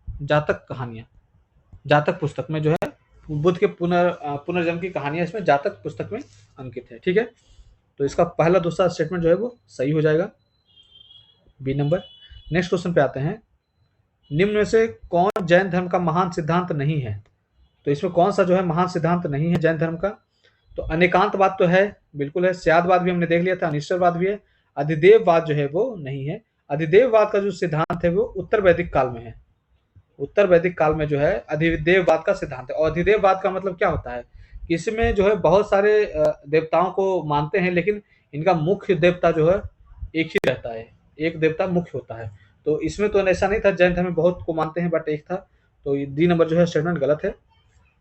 जातक कहानियां, जातक पुस्तक में जो है बुद्ध के पुनर्जन्म की कहानियां इसमें जातक पुस्तक में अंकित है। ठीक है, तो इसका पहला दूसरा स्टेटमेंट जो है वो सही हो जाएगा, बी नंबर। नेक्स्ट क्वेश्चन पे आते हैं। निम्न में से कौन जैन धर्म का महान सिद्धांत नहीं है। तो इसमें कौन सा जो है महान सिद्धांत नहीं है जैन धर्म का। तो अनेकांतवाद तो है, बिल्कुल है। स्यादवाद भी हमने देख लिया था, अनिश्चरवाद भी है। अधिदेववाद जो है वो नहीं है। अधिदेववाद का जो सिद्धांत है वो उत्तर वैदिक काल में है। उत्तर वैदिक काल में जो है अधिदेववाद का सिद्धांत है। और अधिदेववाद का मतलब क्या होता है कि इसमें जो है बहुत सारे देवताओं को मानते हैं, लेकिन इनका मुख्य देवता जो है एक ही रहता है, एक देवता मुख्य होता है। तो इसमें तो ऐसा नहीं था, जैन धर्म में बहुत को मानते हैं बट एक था, तो ये डी नंबर जो है स्टेटमेंट गलत है।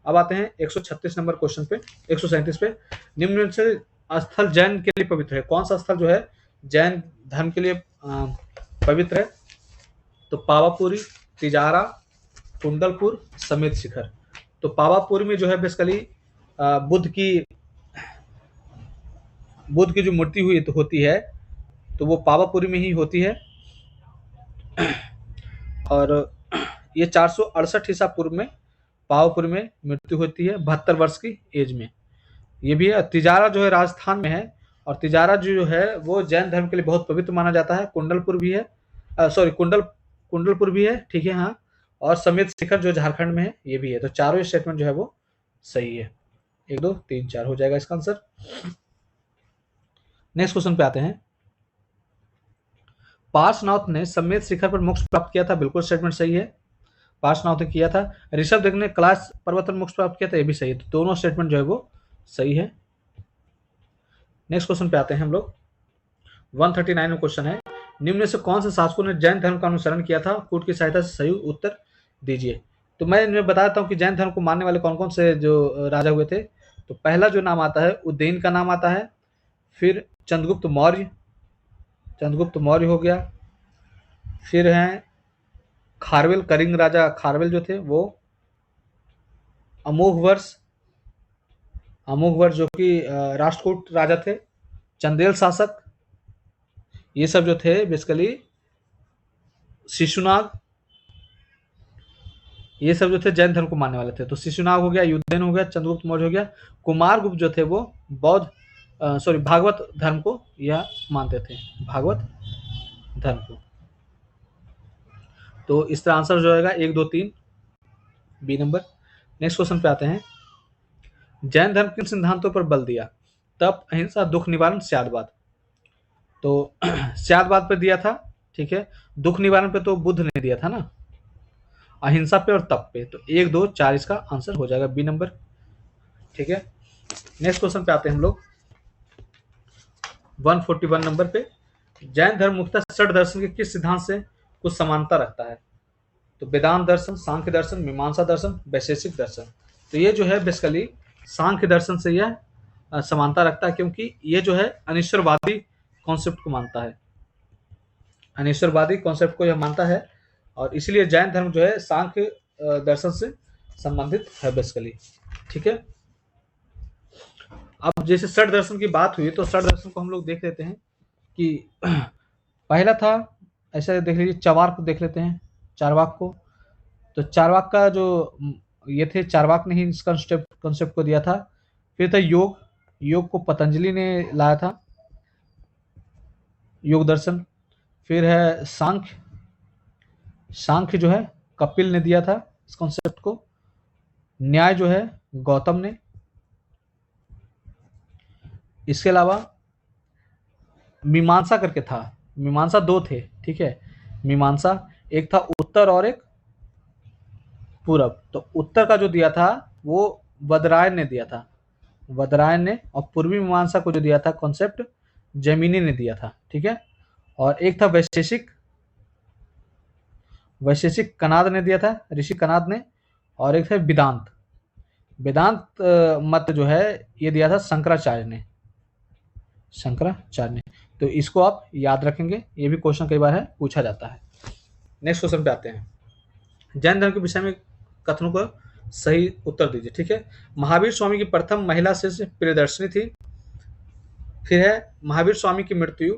अब आते हैं 136 नंबर क्वेश्चन पे, 137 पे। निम्न में से स्थल जैन के लिए पवित्र है, कौन सा स्थल जो है जैन धर्म के लिए पवित्र है? तो पावापुरी, तिजारा, कुंडलपुर, समेत शिखर। तो पावापुरी में जो है बेसिकली बुद्ध की जो मूर्ति हुई तो होती है, तो वो पावापुरी में ही होती है। और ये 468 ईसा पूर्व में पावापुरी में मृत्यु होती है 72 वर्ष की एज में। ये भी है। तिजारा जो है राजस्थान में है, और तिजारा जो है वो जैन धर्म के लिए बहुत पवित्र माना जाता है। कुंडलपुर भी है, कुंडलपुर भी है, ठीक है, हाँ। और समेत शिखर जो झारखंड में है ये भी है। तो चारों स्टेटमेंट जो है वो सही है। 1 2 3 4 हो जाएगा इसका आंसर। नेक्स्ट क्वेश्चन पे आते हैं। पार्श्वनाथ ने समेत शिखर पर मोक्ष प्राप्त किया था, बिल्कुल स्टेटमेंट सही है, पार्श्वनाथ ने किया था। ऋषभदेव ने कैलाश पर्वत पर मोक्ष प्राप्त किया था, ये भी सही है। तो दोनों स्टेटमेंट जो है वो सही है। नेक्स्ट क्वेश्चन पे आते हैं हम लोग। 139 में क्वेश्चन है, निम्न में से कौन से शासकों ने जैन धर्म का अनुसरण किया था? कूट की सहायता से सही उत्तर दीजिए। तो मैं इनमें बताता हूँ कि जैन धर्म को मानने वाले कौन कौन से जो राजा हुए थे। तो पहला जो नाम आता है उज्जैन का नाम आता है, फिर चंद्रगुप्त मौर्य हो गया, फिर हैं खारवेल, कलिंग राजा खारवेल जो थे वो, अमोघवर्ष जो कि राष्ट्रकूट राजा थे, चंदेल शासक, ये सब जो थे बेसिकली शिशुनाग, ये सब जो थे जैन धर्म को मानने वाले थे। तो शिशुनाग हो गया, युद्धेन हो गया, चंद्रगुप्त मौर्य हो गया, कुमारगुप्त जो थे वो भागवत धर्म को यह मानते थे, भागवत धर्म को। तो इसका आंसर जो होगा 1 2 3 बी नंबर। नेक्स्ट क्वेश्चन पे आते हैं। जैन धर्म किन सिद्धांतों पर बल दिया? तप, अहिंसा, दुख निवारण, स्यादवाद। तो स्यादवाद पे दिया था, ठीक है। दुख निवारण पे तो बुद्ध ने दिया था ना, अहिंसा पे और तप पे। तो 1 2 4 इसका आंसर हो जाएगा बी नंबर, ठीक है। नेक्स्ट क्वेश्चन पे आते हैं हम लोग 141 नंबर पे। जैन धर्म मुख्यतः षड दर्शन के किस सिद्धांत से कुछ समानता रखता है? तो वेदांत दर्शन, सांख्य दर्शन, मीमांसा दर्शन, वैशेषिक दर्शन। तो ये जो है बेसिकली सांख्य दर्शन से यह समानता रखता है, क्योंकि ये जो है अनिश्वरवादी कॉन्सेप्ट को मानता है, अनिश्वरवादी कॉन्सेप्ट को यह मानता है, और इसलिए जैन धर्म जो है सांख्य दर्शन से संबंधित है बेसिकली, ठीक है। अब जैसे षड दर्शन की बात हुई, तो षड दर्शन को हम लोग देख लेते हैं कि पहला था, ऐसा देख लीजिए, चरवाक को देख लेते हैं, चारवाक को। तो चारवाक का जो ये थे, चारवाक ने ही इस कॉन्सेप्ट को दिया था। फिर था योग को पतंजलि ने लाया था, योग दर्शन। फिर है सांख्य जो है कपिल ने दिया था इस कॉन्सेप्ट को। न्याय जो है गौतम ने। इसके अलावा मीमांसा करके था, मीमांसा 2 थे, ठीक है। मीमांसा एक था उत्तर और एक पूरब। तो उत्तर का जो दिया था वो वदरायन ने दिया था, वदरायन ने। और पूर्वी मीमांसा को जो दिया था कॉन्सेप्ट, जैमिनी ने दिया था, ठीक है। और एक था वैशेषिक कनाद ने दिया था, ऋषि कनाद ने। और एक था वेदांत मत जो है ये दिया था शंकराचार्य ने। तो इसको आप याद रखेंगे, ये भी क्वेश्चन कई बार है पूछा जाता है। नेक्स्ट क्वेश्चन पे आते हैं। जैन धर्म के विषय में कथनों का सही उत्तर दीजिए, ठीक है। महावीर स्वामी की प्रथम महिला शिष्य प्रियदर्शनी थी। फिर है महावीर स्वामी की मृत्यु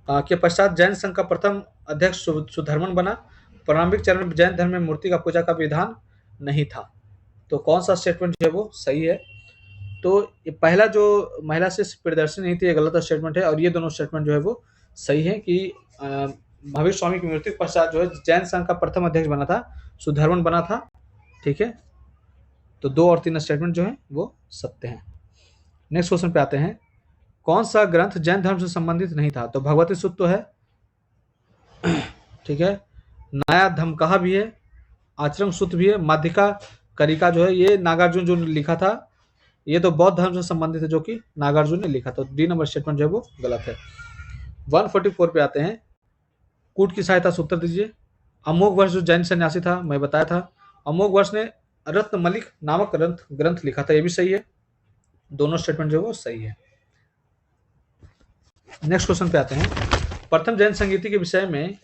के पश्चात जैन संघ का प्रथम अध्यक्ष सुधर्मन बना। प्रारंभिक चरण में जैन धर्म में मूर्ति का पूजा का विधान नहीं था। तो कौन सा स्टेटमेंट जो है वो सही है? तो ये पहला जो महिला शिष्य प्रियदर्शनी नहीं थी, ये गलत स्टेटमेंट है। और ये दोनों स्टेटमेंट जो है वो सही है कि महावीर स्वामी की मृत्यु के पश्चात जो है जैन संघ का प्रथम अध्यक्ष बना था, सुधर्मन बना था, ठीक है। तो 2 और 3 स्टेटमेंट जो है वो सत्य हैं। नेक्स्ट क्वेश्चन पे आते हैं। कौन सा ग्रंथ जैन धर्म से संबंधित नहीं था? तो भगवती सूत्र तो है, ठीक है। नया धम्मकहा भी है, आचरण सूत्र भी है, माध्यिका करिका जो है ये नागार्जुन जो ने लिखा था, ये तो बौद्ध धर्म से संबंधित है जो कि नागार्जुन ने लिखा था। डी नंबर स्टेटमेंट जो है वो गलत है। 144 पे आते हैं। कूट की सहायता से उत्तर दीजिए। अमोघ वर्ष जो जैन सन्यासी था, मैं बताया था। अमोघ वर्ष ने रत्न मलिक नामक ग्रंथ लिखा था, ये भी सही है। दोनों स्टेटमेंट जो है वो सही है। नेक्स्ट क्वेश्चन पे आते हैं। प्रथम जैन संगीति के विषय में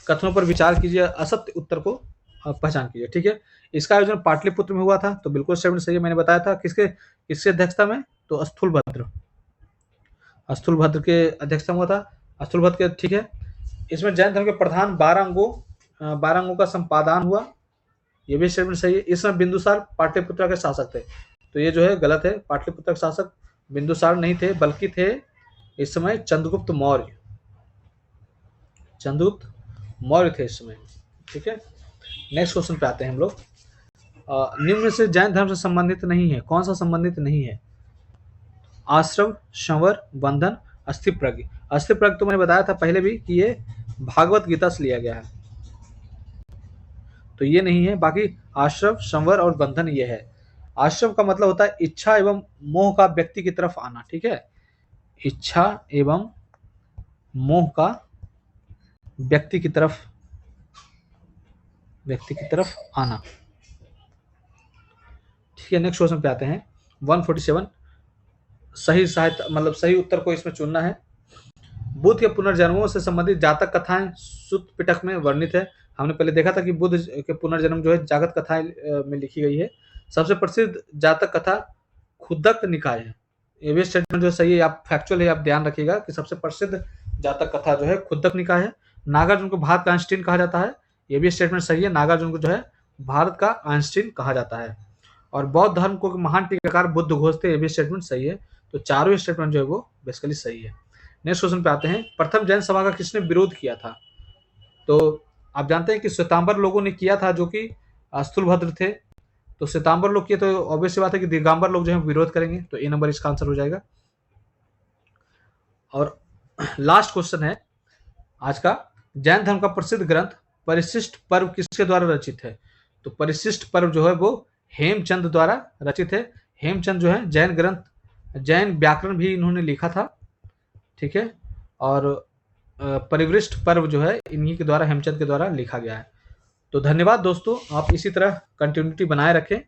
कथनों पर विचार कीजिए, असत्य उत्तर को पहचान कीजिए। ठीक है, इसका आयोजन पाटलिपुत्र में हुआ था, तो बिल्कुल स्टेटमेंट सही है। मैंने बताया था किसके अध्यक्षता में, तो स्थूलभद्र के अध्यक्षता में हुआ था, स्थूलभद्र के। ठीक है, इसमें जैन धर्म के प्रधान 12 अंगों का संपादन हुआ, ये भी स्टेटमेंट सही है। इसमें बिंदुसार पाटलिपुत्र के शासक थे, तो ये जो है गलत है। पाटलिपुत्र के शासक बिंदुसार नहीं थे, बल्कि थे इस समय चंद्रगुप्त मौर्य थे इस समय। ठीक है, नेक्स्ट क्वेश्चन पे आते हैं हम लोग। निम्न में से जैन धर्म से संबंधित नहीं है, कौन सा संबंधित नहीं है? आश्रव, संवर, बंधन, अस्थिप्रज्ञ। अस्थिप्रज्ञ तो मैंने बताया था पहले भी कि ये भागवत गीता से लिया गया है, तो ये नहीं है। बाकी आश्रव, संवर और बंधन ये है। आश्रव का मतलब होता है इच्छा एवं मोह का व्यक्ति की तरफ आना। ठीक है, इच्छा एवं मोह का व्यक्ति की तरफ आना। ठीक है, नेक्स्ट क्वेश्चन पे आते हैं। 147 सही सहायता मतलब सही उत्तर को इसमें चुनना है। बुद्ध के पुनर्जन्मों से संबंधित जातक कथाएं सुत्त पिटक में वर्णित है। हमने पहले देखा था कि बुद्ध के पुनर्जन्म जो है जागत कथाएं में लिखी गई है। सबसे प्रसिद्ध जातक कथा खुद्दक निकाय है, ये भी स्टेटमेंट जो सही है, आप फैक्चुअल है, आप ध्यान रखिएगा कि सबसे प्रसिद्ध जातक कथा जो है खुद्दक निकाय है। नागार्जुन को भारत का आइंस्टीन कहा जाता है, ये भी स्टेटमेंट सही है। नागार्जुन को जो है भारत का आइंस्टीन कहा जाता है। और बौद्ध धर्म को महान टीकाकार बुद्ध घोष थे, ये भी स्टेटमेंट सही है। तो चारों स्टेटमेंट जो है वो बेसिकली सही है। नेक्स्ट क्वेश्चन पे आते हैं। प्रथम जैन सभा का किसने विरोध किया था? तो आप जानते हैं कि श्वेतांबर लोगों ने किया था, जो कि स्थूलभद्र थे। तो श्वेतांबर लोग किए, तो ऑब्वियस बात है कि दिगंबर लोग जो है विरोध करेंगे, तो ए नंबर इसका आंसर हो जाएगा। और लास्ट क्वेश्चन है आज का। जैन धर्म का प्रसिद्ध ग्रंथ परिशिष्ट पर्व किसके द्वारा रचित है? तो परिशिष्ट पर्व जो है वो हेमचंद द्वारा रचित है। हेमचंद जो है जैन व्याकरण भी इन्होंने लिखा था। ठीक है, और परिवृष्ट पर्व जो है इन्हीं के द्वारा, हेमचंद के द्वारा लिखा गया है। तो धन्यवाद दोस्तों, आप इसी तरह कंटिन्यूटी बनाए रखें।